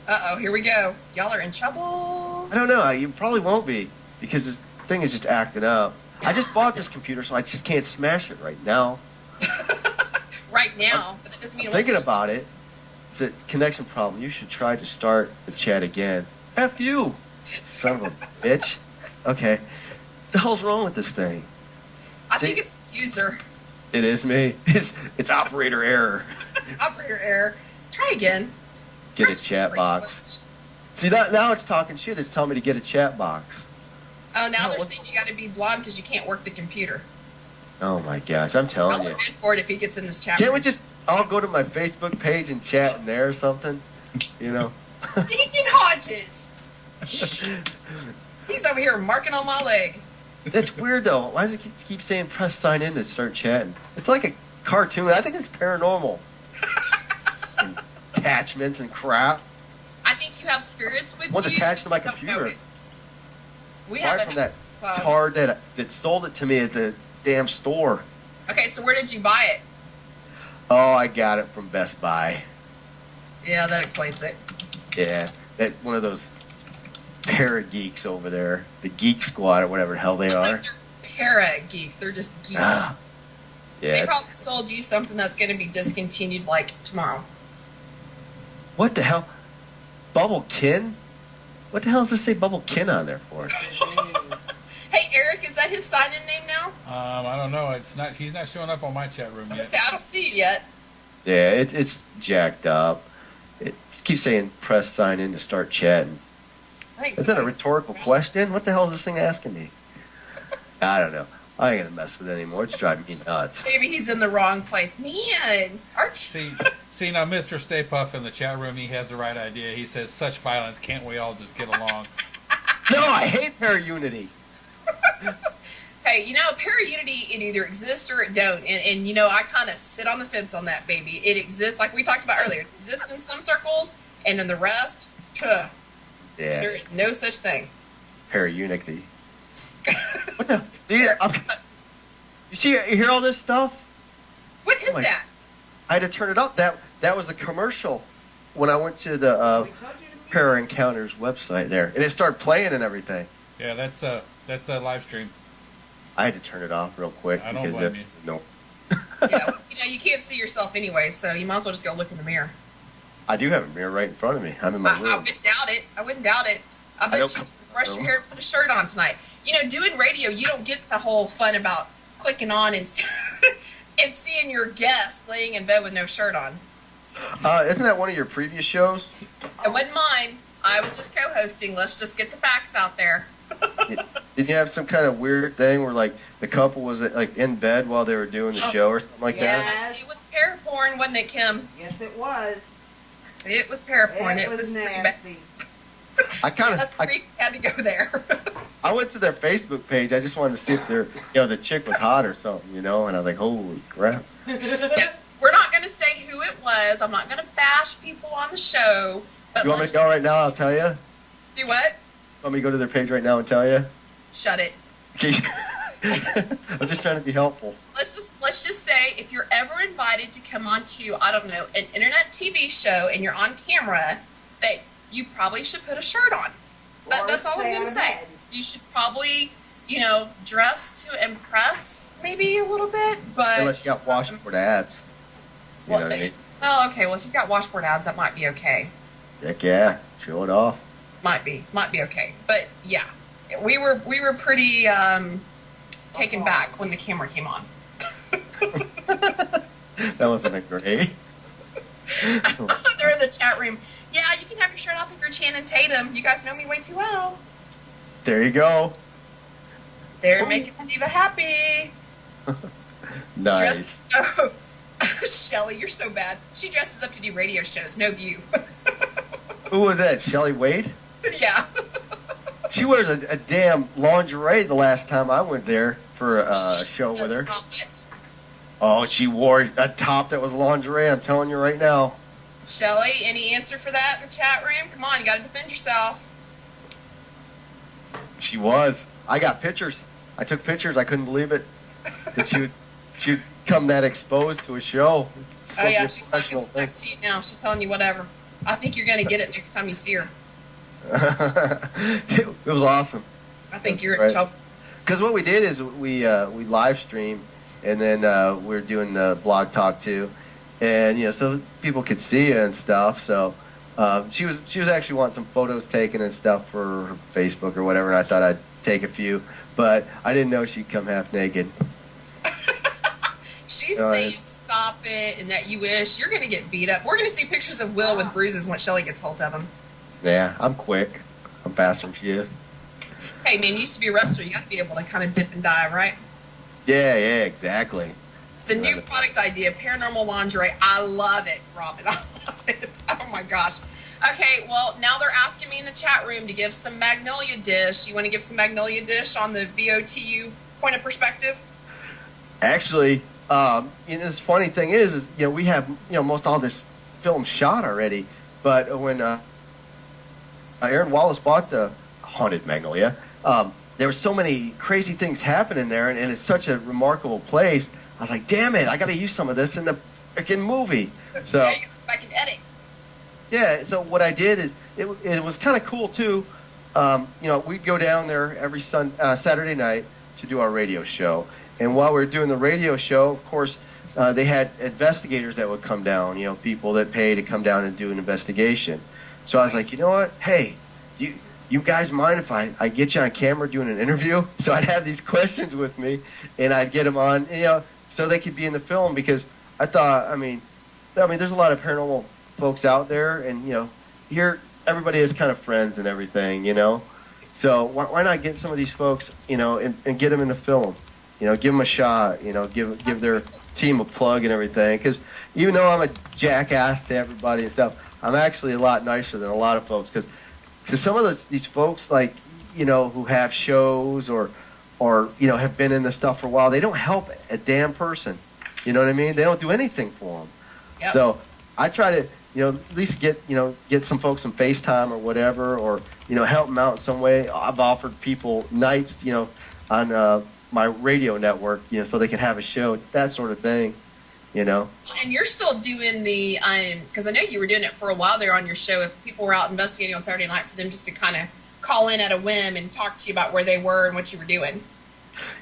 Speaker 1: Uh-oh, here we go. Y'all are in trouble.
Speaker 3: I don't know. You probably won't be, because this thing is just acting up. I just bought this computer, so I just can't smash it right now.
Speaker 1: Right now, but that doesn't mean
Speaker 3: I'm thinking about it. It's a connection problem. You should try to start the chat again. F you, son of a bitch. Okay. What the hell's wrong with this thing?
Speaker 1: I think it's user.
Speaker 3: It is me. It's operator error.
Speaker 1: Operator error. Try again.
Speaker 3: Get
Speaker 1: Press
Speaker 3: a chat box.
Speaker 1: request.
Speaker 3: See, now it's talking shit. It's telling me to get a chat box.
Speaker 1: Oh, now
Speaker 3: No,
Speaker 1: they're
Speaker 3: what-
Speaker 1: saying you got to be blonde because you can't work the computer.
Speaker 3: Oh my gosh, I'm telling
Speaker 1: I'll
Speaker 3: you.
Speaker 1: look in for it if he gets in this chat
Speaker 3: Can't we
Speaker 1: room.
Speaker 3: just all go to my Facebook page and chat in there or something? You know?
Speaker 1: Deacon Hodges. He's over here marking on my leg.
Speaker 3: That's weird though. Why does it keep saying press sign in to start chatting? It's like a cartoon. I think it's paranormal. And attachments and crap.
Speaker 1: I think you have spirits with
Speaker 3: One's
Speaker 1: you.
Speaker 3: attached to my
Speaker 1: Don't know
Speaker 3: computer.
Speaker 1: it. We
Speaker 3: Buy
Speaker 1: have
Speaker 3: from that
Speaker 1: it.
Speaker 3: tard that sold it to me at the damn store.
Speaker 1: Okay, so where did you buy it?
Speaker 3: Oh, I got it from Best Buy.
Speaker 1: Yeah, that explains it.
Speaker 3: Yeah, that one of those para-geeks over there, the Geek Squad or whatever the hell they are.
Speaker 1: They're para geeks. They're just geeks.
Speaker 3: Ah,
Speaker 1: They
Speaker 3: yeah.
Speaker 1: probably sold you something that's going to be discontinued like tomorrow.
Speaker 3: What the hell? Bubble Kin? What the hell does this say Bubble Kin on there for?
Speaker 1: Hey, Eric, is that his sign-in name now?
Speaker 4: I don't know. It's not. He's not showing up on my chat room yet.
Speaker 1: I don't see it yet.
Speaker 3: Yeah, it's jacked up. It keeps saying press sign in to start chatting.
Speaker 1: I think
Speaker 3: Is that a
Speaker 1: somebody's-
Speaker 3: rhetorical question? What the hell is this thing asking me? I don't know. I ain't gonna mess with it anymore. It's driving me nuts.
Speaker 1: Maybe he's in the wrong place. Man, aren't you?
Speaker 4: See now, Mr. Stay Puff in the chat room. He has the right idea. He says, "Such violence. Can't we all just get along?"
Speaker 3: No, I hate para-unity.
Speaker 1: Hey, you know, para-unity, it either exists or it don't. And you know, I kind of sit on the fence on that, baby. It exists, like we talked about earlier. It exists in some circles, and in the rest,
Speaker 3: Yeah,
Speaker 1: there is no such thing.
Speaker 3: para-unity. What the? You hear all this stuff?
Speaker 1: What is
Speaker 3: Oh my-
Speaker 1: that?
Speaker 3: I had to turn it up. That was a commercial when I went to the Para Encounters website there, and it started playing and everything.
Speaker 4: Yeah, that's a live stream.
Speaker 3: I had to turn it off real quick.
Speaker 4: I don't
Speaker 3: because
Speaker 4: blame you.
Speaker 3: No,
Speaker 1: Yeah, you know, you can't see yourself anyway, so you might as well just go look in the mirror.
Speaker 3: I do have a mirror right in front of me. I'm in my
Speaker 1: I
Speaker 3: room.
Speaker 1: wouldn't doubt it. I wouldn't doubt it. I bet
Speaker 3: don't
Speaker 1: you
Speaker 3: come-
Speaker 1: brush your hair and put a shirt on tonight. You know, doing radio, you don't get the whole fun about clicking on and and seeing your guest laying in bed with no shirt on.
Speaker 3: Isn't that one of your previous shows?
Speaker 1: It wasn't mine. I was just co-hosting. Let's just get the facts out there.
Speaker 3: Didn't you have some kind of weird thing where like the couple was like in bed while they were doing the show or something like that?
Speaker 5: Yes.
Speaker 1: It was para porn, wasn't it, Kim?
Speaker 5: Yes, it was.
Speaker 1: It was para porn.
Speaker 5: It was
Speaker 1: pretty bad.
Speaker 5: nasty.
Speaker 3: I kind
Speaker 1: Us
Speaker 3: of
Speaker 1: three had to go there.
Speaker 3: I went to their Facebook page. I just wanted to see if the chick was hot or something, and I was like, holy crap.
Speaker 1: Yeah, we're not going to say who it was. I'm not going to bash people on the show. But
Speaker 3: You want me to go right now? I'll tell you.
Speaker 1: Do what?
Speaker 3: Want me to go to their page right now and tell you?
Speaker 1: Shut it.
Speaker 3: Okay. I'm just trying to be helpful.
Speaker 1: Let's just say if you're ever invited to come on to, I don't know, an internet TV show and you're on camera, that you probably should put a shirt on. That's all I'm
Speaker 5: stay
Speaker 1: going to
Speaker 5: out of
Speaker 1: say.
Speaker 5: bed.
Speaker 1: You should probably, dress to impress maybe a little bit, but...
Speaker 3: Unless you got washboard abs. You know what I mean?
Speaker 1: Oh, okay. Well, if you've got washboard abs, that might be okay.
Speaker 3: Heck yeah. Show it off.
Speaker 1: Might be okay. But yeah, we were pretty taken back when the camera came on.
Speaker 3: That wasn't a great.
Speaker 1: They're in the chat room. Yeah, you can have your shirt off if you're Channing Tatum. You guys know me way too well.
Speaker 3: There you go.
Speaker 1: They're making the diva happy.
Speaker 3: Nice.
Speaker 1: Oh, Shelly, you're so bad. She dresses up to do radio shows. No view.
Speaker 3: Who was that? Shelley Wade?
Speaker 1: Yeah.
Speaker 3: She wears a damn lingerie the last time I went there for a show with her.
Speaker 1: Not.
Speaker 3: Oh, she wore a top that was lingerie. I'm telling you right now.
Speaker 1: Shelly, any answer for that in the chat room? Come on, you got to defend yourself.
Speaker 3: She was. I got pictures. I took pictures. I couldn't believe it. That she'd come that exposed to a show.
Speaker 1: Oh yeah, she's talking smack to you now. She's telling you whatever. I think you're gonna get it next time you see her.
Speaker 3: It was awesome.
Speaker 1: I think you're in trouble.
Speaker 3: Because what we did is we live streamed, and then we're doing the blog talk too, and so people could see you and stuff. So she was actually wanting some photos taken and stuff for her Facebook or whatever, and I thought I'd take a few, but I didn't know she'd come half naked.
Speaker 1: She's saying stop it and that you wish. You're going to get beat up. We're going to see pictures of Will with bruises once Shelly gets hold of him.
Speaker 3: Yeah, I'm quick. I'm faster than she is.
Speaker 1: Hey, man, you used to be a wrestler. You got to be able to kind of dip and dive, right?
Speaker 3: Yeah, exactly.
Speaker 1: The new product idea, paranormal lingerie. I love it, Robin. I love it. Oh, my gosh. Okay, well, now they're asking me in the chat room to give some Magnolia Dish. You want to give some Magnolia Dish on the VOTU point of perspective?
Speaker 3: Actually, the funny thing is we have most all this film shot already, but when Aaron Wallace bought the Haunted Magnolia, there were so many crazy things happening there, and it's such a remarkable place. I was like, damn it, I got to use some of this in the freaking movie. So
Speaker 1: yeah, you can go back and edit.
Speaker 3: Yeah, so what I did is it was kind of cool too. We'd go down there every Saturday night to do our radio show. And while we were doing the radio show, of course, they had investigators that would come down, people that pay to come down and do an investigation. So I was like, you know what? Hey, do you guys mind if I get you on camera doing an interview? So I'd have these questions with me, and I'd get them on, so they could be in the film, because I thought, I mean, there's a lot of paranormal folks out there, and, here everybody is kind of friends and everything, So why not get some of these folks, and get them in the film? Give them a shot, give their team a plug and everything. Because even though I'm a jackass to everybody and stuff, I'm actually a lot nicer than a lot of folks. Because some of these folks, like, who have shows or have been in this stuff for a while, they don't help a damn person. You know what I mean? They don't do anything for them. Yep. So I try to, at least get some folks some FaceTime or whatever, or, help them out in some way. I've offered people nights, on my radio network, so they can have a show, that sort of thing, And
Speaker 1: you're still doing the, because I know you were doing it for a while there on your show. If people were out investigating on Saturday night, for them just to kind of call in at a whim and talk to you about where they were and what you were doing.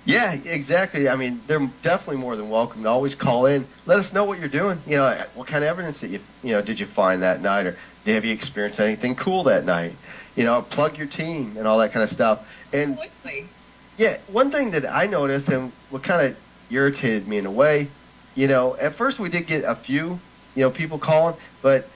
Speaker 3: Yeah, exactly. I mean, they're definitely more than welcome to always call in. Let us know what you're doing. What kind of evidence that did you find that night, or have you experienced anything cool that night? Plug your team and all that kind of stuff. And
Speaker 1: absolutely.
Speaker 3: Yeah, one thing that I noticed, and what kind of irritated me in a way, at first we did get a few, people calling, but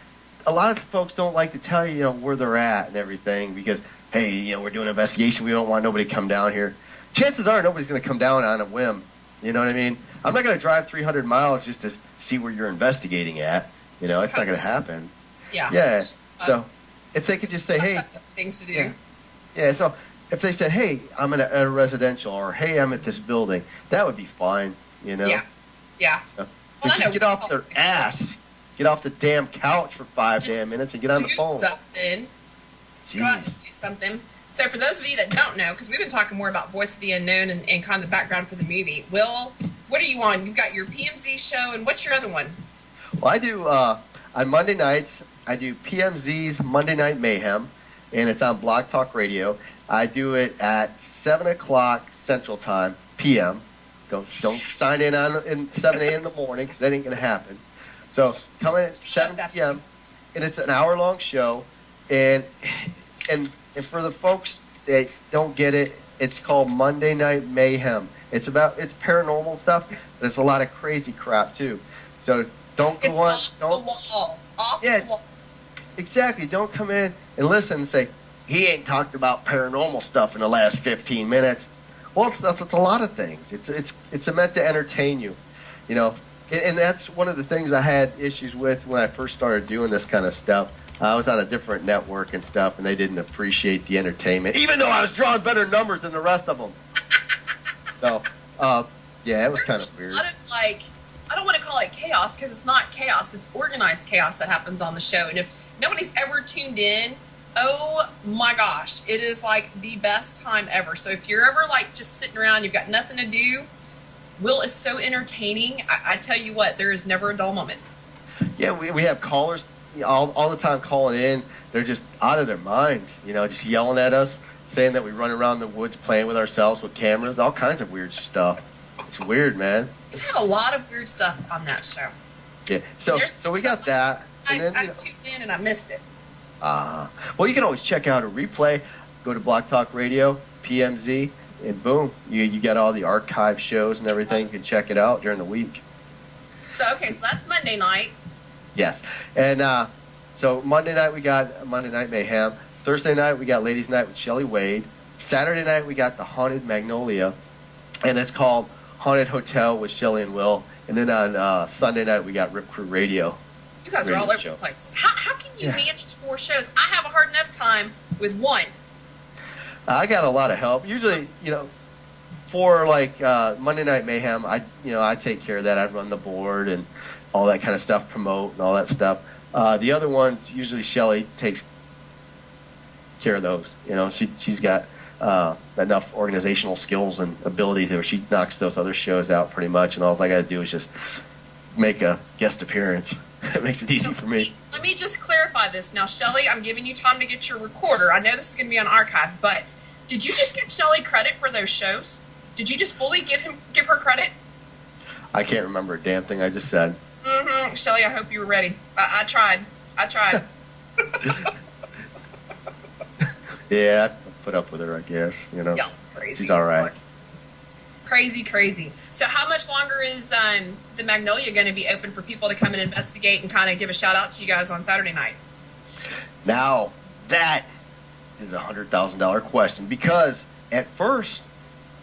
Speaker 3: a lot of folks don't like to tell you, where they're at and everything, because, hey, we're doing an investigation, we don't want nobody to come down here. Chances are nobody's going to come down on a whim, you know what I mean? I'm not going to drive 300 miles just to see where you're investigating at, it's not going to happen.
Speaker 1: Yeah.
Speaker 3: Yeah, so if they could just say, hey.
Speaker 1: Things to do.
Speaker 3: Yeah, so if they said, hey, I'm at a residential, or hey, I'm at this building, that would be fine,
Speaker 1: Yeah.
Speaker 3: So just get off their ass. Get off the damn couch for 5 damn minutes and get on the phone.
Speaker 1: Something. Go out and do something. So for those of you that don't know, because we've been talking more about Voice of the Unknown and kind of the background for the movie, Will, what are you on? You've got your PMZ show, and what's your other one?
Speaker 3: Well, I do, on Monday nights, I do PMZ's Monday Night Mayhem, and it's on Blog Talk Radio. I do it at 7 o'clock Central Time, p.m. Don't sign in on 7 a.m. in the morning, because that ain't going to happen. So come in at 7 p.m., and it's an hour-long show. And for the folks that don't get it, it's called Monday Night Mayhem. It's paranormal stuff, but it's a lot of crazy crap, too. So don't go on.
Speaker 1: Off the wall.
Speaker 3: Exactly. Don't come in and listen and say, he ain't talked about paranormal stuff in the last 15 minutes. Well, it's a lot of things. It's meant to entertain you, And that's one of the things I had issues with when I first started doing this kind of stuff. I was on a different network and stuff, and they didn't appreciate the entertainment, even though I was drawing better numbers than the rest of them. So, it was kind of weird.
Speaker 1: I don't want to call it chaos, because it's not chaos. It's organized chaos that happens on the show. And if nobody's ever tuned in, Oh my gosh, it is like the best time ever. So if you're ever like just sitting around, you've got nothing to do, Will is so entertaining. I tell you what, there is never a dull moment.
Speaker 3: Yeah, we have callers all the time calling in. They're just out of their mind, just yelling at us, saying that we run around the woods playing with ourselves with cameras, all kinds of weird stuff. It's weird, man.
Speaker 1: We've had a lot of weird stuff on that show.
Speaker 3: Yeah, so we got that. And then,
Speaker 1: I tuned in and I missed it.
Speaker 3: Well, you can always check out a replay. Go to Block Talk Radio, PMZ, and boom, you got all the archive shows and everything. You can check it out during the week.
Speaker 1: So that's Monday night.
Speaker 3: Yes, and so Monday night we got Monday Night Mayhem. Thursday night we got Ladies Night with Shelley Wade. Saturday night we got the Haunted Magnolia, and it's called Haunted Hotel with Shelley and Will. And then on Sunday night we got Rip Crew Radio.
Speaker 1: You guys are all over the place. How can you manage 4 shows? I have a hard enough time with 1.
Speaker 3: I got a lot of help. Usually, for like Monday Night Mayhem, I take care of that. I run the board and all that kind of stuff, promote and all that stuff. The other ones, usually Shelley takes care of those. She's got enough organizational skills and ability where she knocks those other shows out pretty much, and all I got to do is just make a guest appearance. It makes it easy for me.
Speaker 1: Let me just clarify this. Now, Shelley, I'm giving you time to get your recorder. I know this is going to be on archive, but did you just give Shelley credit for those shows? Did you just fully give her credit?
Speaker 3: I can't remember a damn thing I just said.
Speaker 1: Mm-hmm. Shelley, I hope you were ready. I tried.
Speaker 3: Yeah, I put up with her, I guess.
Speaker 1: Yeah, crazy.
Speaker 3: She's all right.
Speaker 1: Crazy. So how much longer is the Magnolia going to be open for people to come and investigate and kind of give a shout out to you guys on Saturday night?
Speaker 3: Now, that is a $100,000 question, because at first,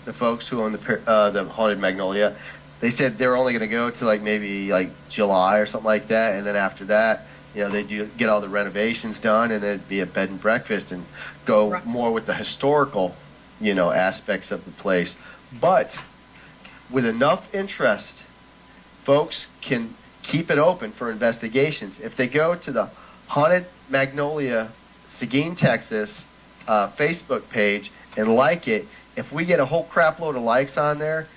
Speaker 3: the folks who own the Haunted Magnolia, they said they were only going to go to maybe July or something like that, and then after that, they do get all the renovations done, and it'd be a bed and breakfast and go more with the historical, aspects of the place. But with enough interest, folks can keep it open for investigations. If they go to the Haunted Magnolia, Seguin, Texas, Facebook page and like it, if we get a whole crap load of likes on there,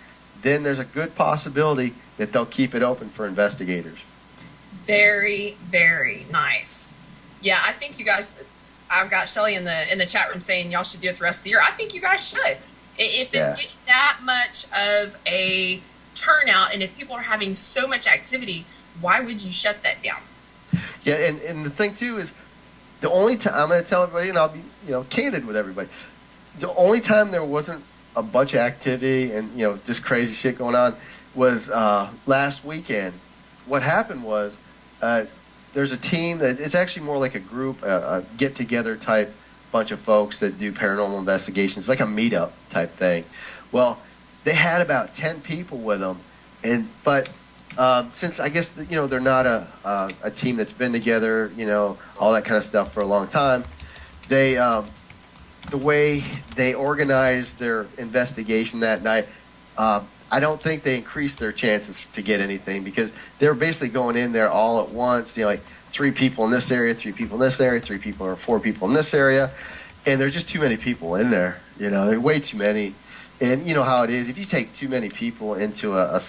Speaker 3: then there's a good possibility that they'll keep it open for investigators. Very, very nice.
Speaker 1: Yeah, I think you guys. I've got Shelley in the chat room saying y'all should do it the rest of the year. I think you guys should. If it's getting that much of a turnout, and if people are having so much activity, why would you shut that down?
Speaker 3: Yeah, and the thing too is, the only time I'm going to tell everybody, and I'll be candid with everybody, the only time there wasn't a bunch of activity and just crazy shit going on was last weekend. What happened was there's a team that it's actually more like a group, a get together type bunch of folks that do paranormal investigations, like a meetup type thing. Well, they had about 10 people with them, but since I guess they're not a team that's been together, all that kind of stuff for a long time, they the way they organized their investigation that night, I don't think they increased their chances to get anything, because they're basically going in there all at once, 3 people in this area, 3 people in this area, 3 people or 4 people in this area, and there's just too many people in there. There are way too many, and you know how it is. If you take too many people into a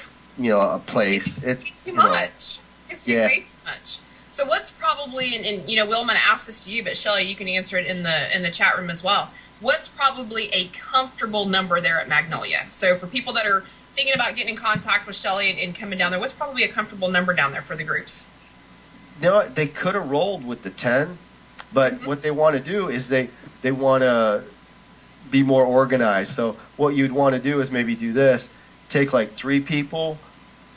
Speaker 3: place, it's
Speaker 1: too much. It's way too much. So what's probably, and Will, I'm going to ask this to you, but Shelley, you can answer it in the chat room as well. What's probably a comfortable number there at Magnolia? So for people that are thinking about getting in contact with Shelley and coming down there, what's probably a comfortable number down there for the groups?
Speaker 3: They could have rolled with the 10, but what they want to do is they want to be more organized. So what you'd want to do is maybe do this: take 3 people,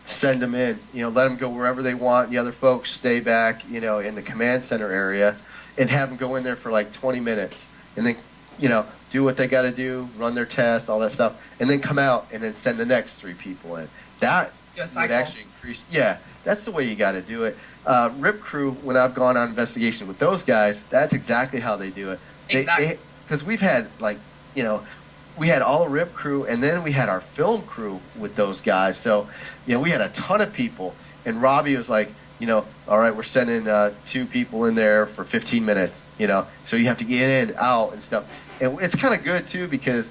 Speaker 3: send them in, let them go wherever they want. The other folks stay back, in the command center area, and have them go in there for 20 minutes, and then do what they got to do, run their tests, all that stuff, and then come out and then send the next 3 people in. That would actually increase. Yeah, that's the way you got to do it. Rip Crew, when I've gone on investigation with those guys, that's exactly how they do it.
Speaker 1: Exactly.
Speaker 3: Because we've had we had all the Rip Crew, and then we had our film crew with those guys. So we had a ton of people, and Robbie was like, all right, we're sending 2 people in there for 15 minutes, so you have to get in, out, and stuff. And it's kind of good, too, because,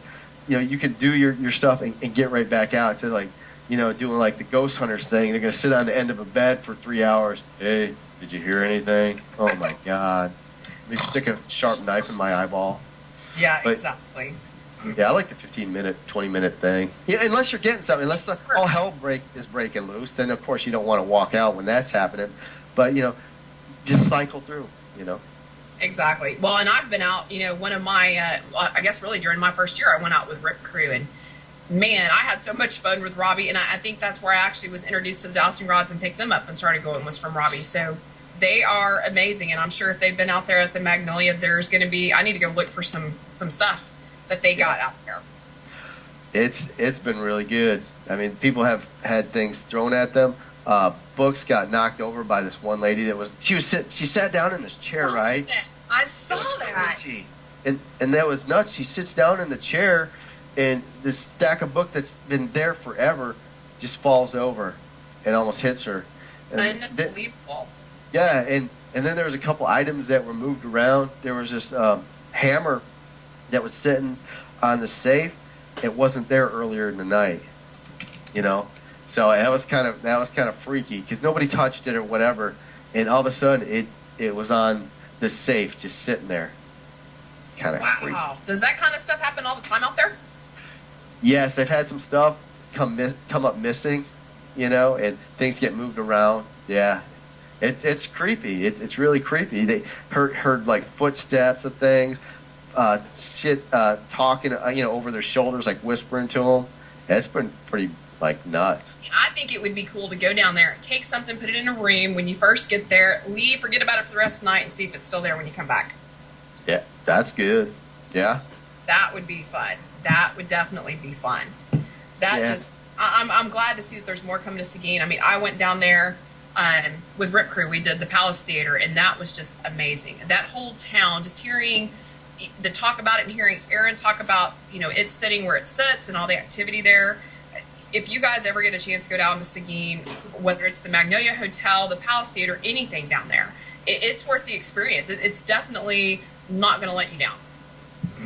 Speaker 3: you can do your stuff and get right back out instead of, like, doing, like, the ghost hunters thing. They're going to sit on the end of a bed for 3 hours. Hey, did you hear anything? Oh, my God. Let me stick a sharp knife in my eyeball.
Speaker 1: Yeah, exactly.
Speaker 3: Yeah, I like the 15-minute, 20-minute thing. Yeah, unless you're getting something, unless all hell is breaking loose, then of course you don't want to walk out when that's happening. But just cycle through.
Speaker 1: Exactly. Well, and I've been out. One of my, I guess really during my first year, I went out with Rip Crew, and man, I had so much fun with Robbie. And I think that's where I actually was introduced to the dowsing rods and picked them up and started going was from Robbie. So they are amazing, and I'm sure if they've been out there at the Magnolia, there's going to be. I need to go look for some stuff that they got out there.
Speaker 3: It's been really good. I mean, people have had things thrown at them. Books got knocked over by this one lady she sat down in this chair, right?
Speaker 1: I saw that.
Speaker 3: And that was nuts. She sits down in the chair, and this stack of book that's been there forever just falls over and almost hits her. And
Speaker 1: unbelievable.
Speaker 3: Yeah, and then there was a couple items that were moved around. There was this hammer that was sitting on the safe. It wasn't there earlier in the night, So that was kind of freaky because nobody touched it or whatever, and all of a sudden it was on the safe just sitting there. Kind of freaky.
Speaker 1: Wow. Does that kind of stuff happen all the time out there?
Speaker 3: Yes, they've had some stuff come up missing, and things get moved around. Yeah. It's creepy. It's really creepy. They heard like footsteps of things, talking, over their shoulders, like whispering to them. It's been pretty like nuts.
Speaker 1: I think it would be cool to go down there, take something, put it in a room when you first get there, leave, forget about it for the rest of the night, and see if it's still there when you come back.
Speaker 3: Yeah, that's good. Yeah,
Speaker 1: that would be fun. That would definitely be fun. I'm glad to see that there's more coming to Seguin. I mean, I went down there. With Rip Crew, we did the Palace Theater, and that was just amazing. That whole town, just hearing the talk about it and hearing Aaron talk about, it sitting where it sits and all the activity there. If you guys ever get a chance to go down to Seguin, whether it's the Magnolia Hotel, the Palace Theater, anything down there, it's worth the experience. It's definitely not going to let you down.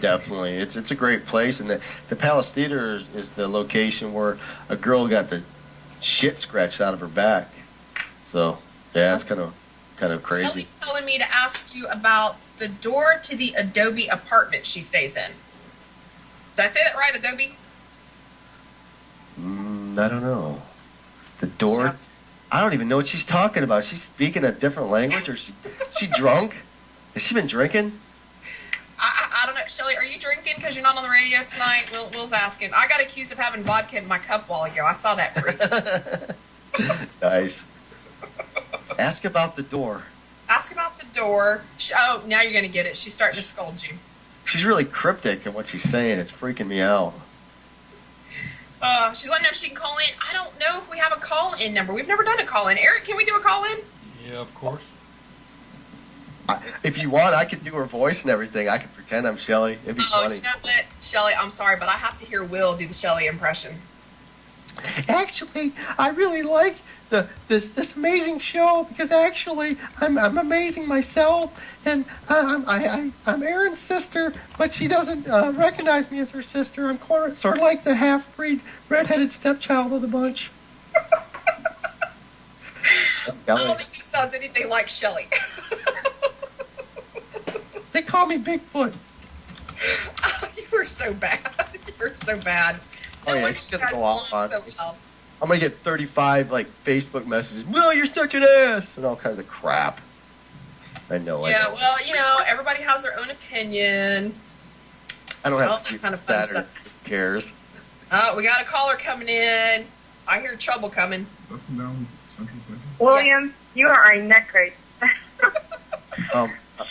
Speaker 3: Definitely. It's a great place, and the Palace Theater is the location where a girl got the shit scratched out of her back. So, yeah, it's kind of crazy.
Speaker 1: Shelly's telling me to ask you about the door to the Adobe apartment she stays in. Did I say that right, Adobe?
Speaker 3: I don't know. The door? I don't even know what she's talking about. She's speaking a different language, or she drunk? Has she been drinking?
Speaker 1: I don't know. Shelly, are you drinking because you're not on the radio tonight? Will's asking. I got accused of having vodka in my cup a while ago. I saw that freak.
Speaker 3: Nice. Ask about the door.
Speaker 1: Ask about the door. Oh, now you're going to get it. She's starting to scold you.
Speaker 3: She's really cryptic in what she's saying. It's freaking me out.
Speaker 1: She's wanting to know if she can call in. I don't know if we have a call-in number. We've never done a call-in. Eric, can we do a call-in?
Speaker 4: Yeah, of course.
Speaker 3: If you want, I could do her voice and everything. I could pretend I'm Shelly. It'd be funny.
Speaker 1: You know what, Shelly, I'm sorry, but I have to hear Will do the Shelly impression.
Speaker 3: Actually, I really like this amazing show because actually I'm amazing myself, and I'm Aaron's sister, but she doesn't recognize me as her sister. I'm sort of like the half-breed redheaded stepchild of the bunch.
Speaker 1: I don't think that sounds anything like Shelly.
Speaker 3: They call me Bigfoot.
Speaker 1: You are so bad. You're so bad.
Speaker 3: Oh yeah, she's gonna go off on me. I'm gonna get 35 Facebook messages. Will, you're such an ass, and all kinds of crap. I know.
Speaker 1: Yeah, well, everybody has their own opinion.
Speaker 3: I don't have to kind of Saturday. Who cares?
Speaker 1: We got a caller coming in. I hear trouble coming.
Speaker 5: William, you are a nutcracker.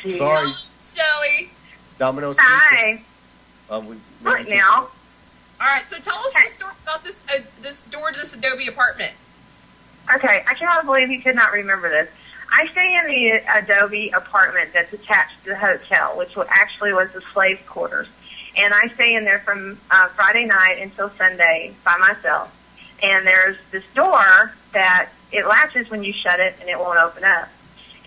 Speaker 3: Sorry.
Speaker 1: Shelly.
Speaker 3: Domino's.
Speaker 5: Hi.
Speaker 3: What
Speaker 5: now?
Speaker 1: All right, so tell us the story about this door to this Adobe apartment.
Speaker 5: Okay, I cannot believe you could not remember this. I stay in the Adobe apartment that's attached to the hotel, which actually was the slave quarters. And I stay in there from Friday night until Sunday by myself. And there's this door that it latches when you shut it and it won't open up.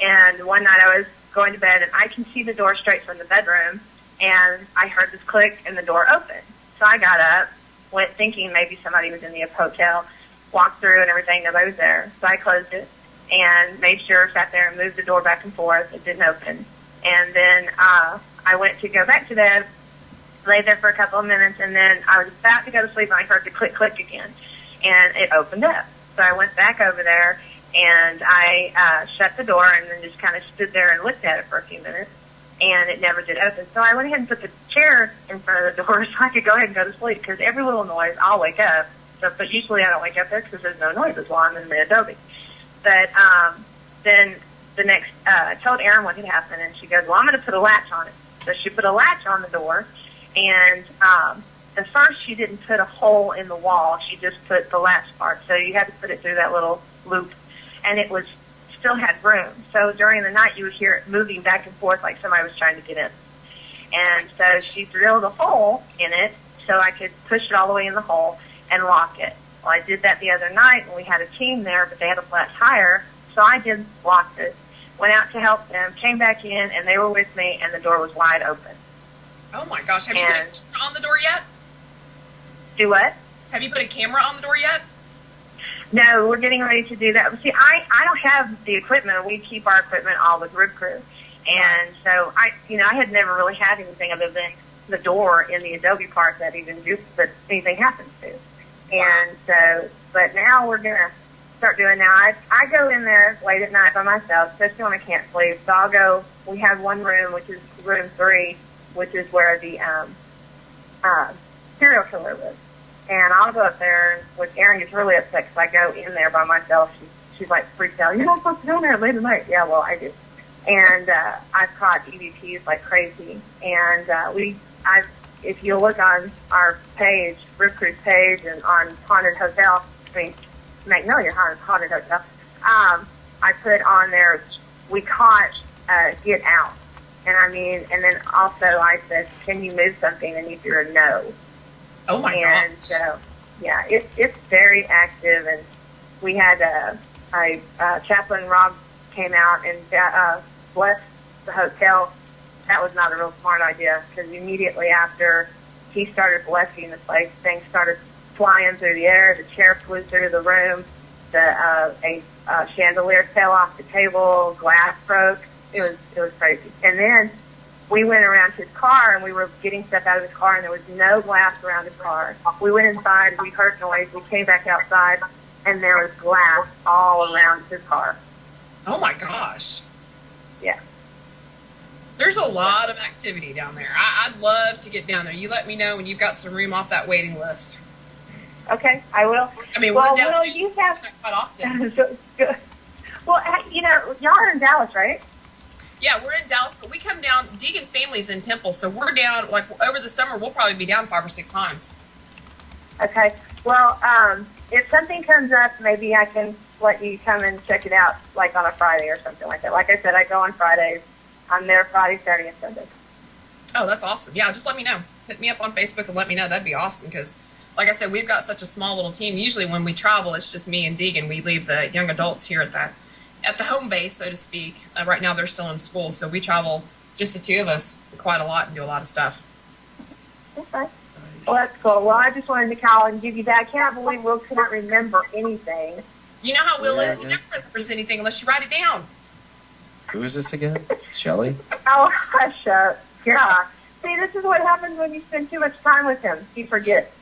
Speaker 5: And one night I was going to bed and I can see the door straight from the bedroom, and I heard this click and the door opened. So I got up, went thinking maybe somebody was in the hotel, walked through and everything, nobody was there. So I closed it and made sure, sat there and moved the door back and forth. It didn't open. And then I went to go back to bed, laid there for a couple of minutes, and then I was about to go to sleep and I heard the click, click again. And it opened up. So I went back over there and I shut the door and then just kind of stood there and looked at it for a few minutes. And it never did open. So I went ahead and put the chair in front of the door so I could go ahead and go to sleep, because every little noise, I'll wake up. So, but usually I don't wake up there because there's no noises while I'm in the Adobe. But then the next, I told Erin what had happened, and she goes, well, I'm going to put a latch on it. So she put a latch on the door, and at first she didn't put a hole in the wall. She just put the latch part. So you had to put it through that little loop, and it was still had room. So during the night you would hear it moving back and forth like somebody was trying to get in. And so she drilled a hole in it so I could push it all the way in the hole and lock it. Well, I did that the other night, and we had a team there, but they had a flat tire, so I did lock it, went out to help them, came back in, and they were with me, and the door was wide open.
Speaker 1: Oh my gosh, have you put a camera on the door yet?
Speaker 5: Do what?
Speaker 1: Have you put a camera on the door yet?
Speaker 5: No, we're getting ready to do that. See, I don't have the equipment. We keep our equipment all with Rib Crew. And so I had never really had anything other than the door in the Adobe part that anything happens to. And so, but now we're going to start doing now. I go in there late at night by myself, especially when I can't sleep. So I'll go, we have one room, which is room 3, which is where the serial killer lives. And I'll go up there, which Erin gets really upset because I go in there by myself. She's like freaked out. You're not supposed to go in there late at night. Yeah, well, I do. And I've caught EVPs like crazy. And if you look on our page, Rip Crew's page, and on Magnolia Haunted Hotel, I put on there, we caught Get Out. And then also I said, can you move something? And you threw a no.
Speaker 1: Oh my
Speaker 5: gosh. And so, yeah, it's very active. And we had Chaplain Rob came out and blessed the hotel. That was not a real smart idea, because immediately after he started blessing the place, things started flying through the air. The chair flew through the room. A chandelier fell off the table. Glass broke. It was crazy. And then we went around his car, and we were getting stuff out of his car, and there was no glass around his car. We went inside, we heard noise, we came back outside, and there was glass all around his car.
Speaker 1: Oh my gosh.
Speaker 5: Yeah.
Speaker 1: There's a lot of activity down there. I'd love to get down there. You let me know when you've got some room off that waiting list.
Speaker 5: Okay, I will.
Speaker 1: I mean,
Speaker 5: well,
Speaker 1: we're down there
Speaker 5: you have
Speaker 1: quite often.
Speaker 5: Well, y'all are in Dallas, right?
Speaker 1: Yeah, we're in Dallas, but we come down. Deegan's family's in Temple, so we're down, like, over the summer, we'll probably be down 5 or 6 times.
Speaker 5: Okay. Well, if something comes up, maybe I can let you come and check it out, like, on a Friday or something like that. Like I said, I go on Fridays. I'm there Friday, Saturday, and Sunday.
Speaker 1: Oh, that's awesome. Yeah, just let me know. Hit me up on Facebook and let me know. That'd be awesome, because, like I said, we've got such a small little team. Usually when we travel, it's just me and Deegan. We leave the young adults here at the home base, so to speak. Right now they're still in school, so we travel, just the 2 of us, quite a lot and do a lot of stuff.
Speaker 5: Okay. Well, that's cool. Well, I just wanted to call and give you that. I can't believe Will couldn't remember anything.
Speaker 1: You know how Will is? He never remembers anything unless you write it down.
Speaker 3: Who is this again? Shelley?
Speaker 5: Oh, hush up. Yeah. See, this is what happens when you spend too much time with him. He forgets.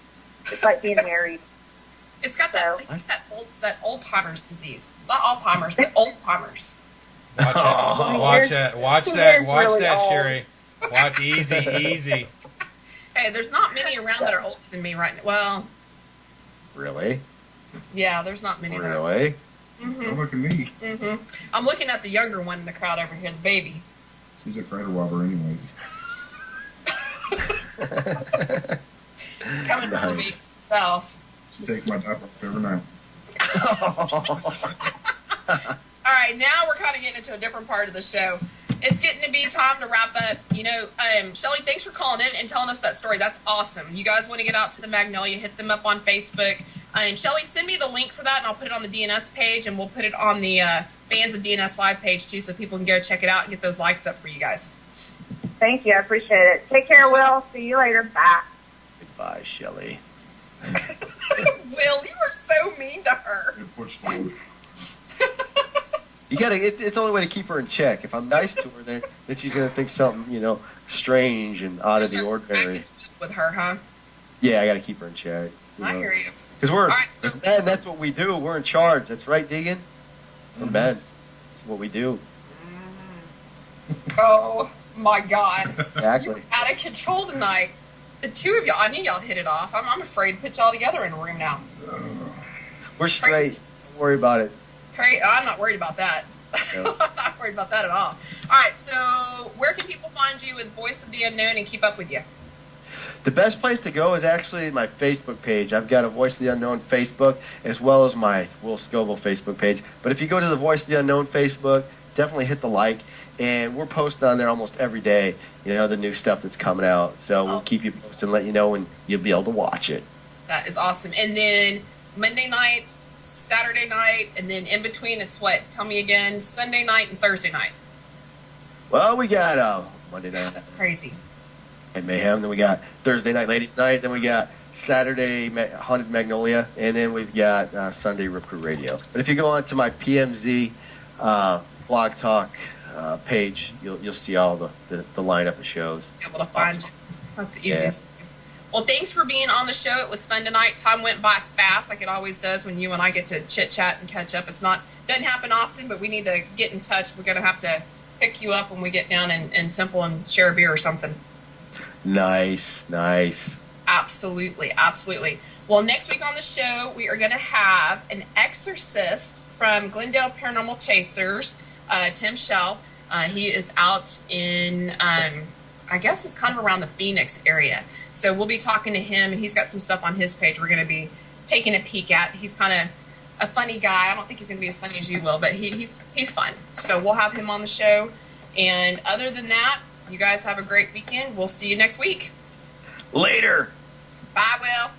Speaker 5: It's like being married.
Speaker 1: It's got that old timers disease. Not Alzheimer's, but old timers.
Speaker 4: Watch that, Sherry. Watch easy.
Speaker 1: Hey, there's not many around that are older than me right now. Well,
Speaker 3: really?
Speaker 1: Yeah, there's not many.
Speaker 3: Really?
Speaker 1: Mm-hmm.
Speaker 2: Don't look at me.
Speaker 1: Mm-hmm. I'm looking at the younger one in the crowd over here, the baby.
Speaker 2: She's a crater robber, anyways.
Speaker 1: Coming to the beach south.
Speaker 2: She takes my diaper every night.
Speaker 1: All right, now we're kind of getting into a different part of the show. It's getting to be time to wrap up. Shelley, thanks for calling in and telling us that story. That's awesome. You guys want to get out to the Magnolia, hit them up on Facebook. Shelly, send me the link for that, and I'll put it on the DNS page, and we'll put it on the Fans of DNS Live page, too, so people can go check it out and get those likes up for you guys.
Speaker 5: Thank you. I appreciate it. Take care, Will. See you later. Bye.
Speaker 3: Goodbye, Shelly.
Speaker 1: Will, you are so mean to her.
Speaker 3: You gotta. It's the only way to keep her in check. If I'm nice to her, then she's gonna think something, strange and out of the ordinary.
Speaker 1: With her, huh?
Speaker 3: Yeah, I gotta keep her in check.
Speaker 1: I hear you.
Speaker 3: Because we're
Speaker 1: Right,
Speaker 3: as men, that's what we do. We're in charge. That's right, Deegan. We're men. That's what we do.
Speaker 1: Oh my God!
Speaker 3: Exactly.
Speaker 1: You're out of control tonight. The two of y'all, I knew y'all hit it off. I'm afraid to put y'all together in a room now.
Speaker 3: We're straight. Don't worry about it.
Speaker 1: I'm not worried about that.
Speaker 3: Yeah.
Speaker 1: I'm not worried about that at all. All right, so where can people find you with Voice of the Unknown and keep up with you?
Speaker 3: The best place to go is actually my Facebook page. I've got a Voice of the Unknown Facebook as well as my Will Scoville Facebook page. But if you go to the Voice of the Unknown Facebook, definitely hit the like. And we're posting on there almost every day, the new stuff that's coming out. So we'll keep you posted and let you know when you'll be able to watch it.
Speaker 1: That is awesome. And then Monday night, Saturday night, and then in between it's what? Tell me again. Sunday night and Thursday night.
Speaker 3: Well, we got Monday night.
Speaker 1: That's crazy.
Speaker 3: And Mayhem. Then we got Thursday night, Ladies Night. Then we got Saturday Haunted Magnolia. And then we've got Sunday Rip Crew Radio. But if you go on to my PMZ Blog Talk page, you'll see all the lineup of shows.
Speaker 1: Be able to find you. That's the easiest. Yeah. Well, thanks for being on the show. It was fun tonight. Time went by fast, like it always does when you and I get to chit chat and catch up. Doesn't happen often, but we need to get in touch. We're gonna have to pick you up when we get down in Temple and share a beer or something.
Speaker 3: Nice.
Speaker 1: Absolutely. Well, next week on the show, we are going to have an exorcist from Glendale Paranormal Chasers, Tim Shell. He is out in, I guess it's kind of around the Phoenix area. So we'll be talking to him, and he's got some stuff on his page we're going to be taking a peek at. He's kind of a funny guy. I don't think he's going to be as funny as you will, but he's fun. So we'll have him on the show. And other than that, you guys have a great weekend. We'll see you next week.
Speaker 3: Later.
Speaker 1: Bye, Will.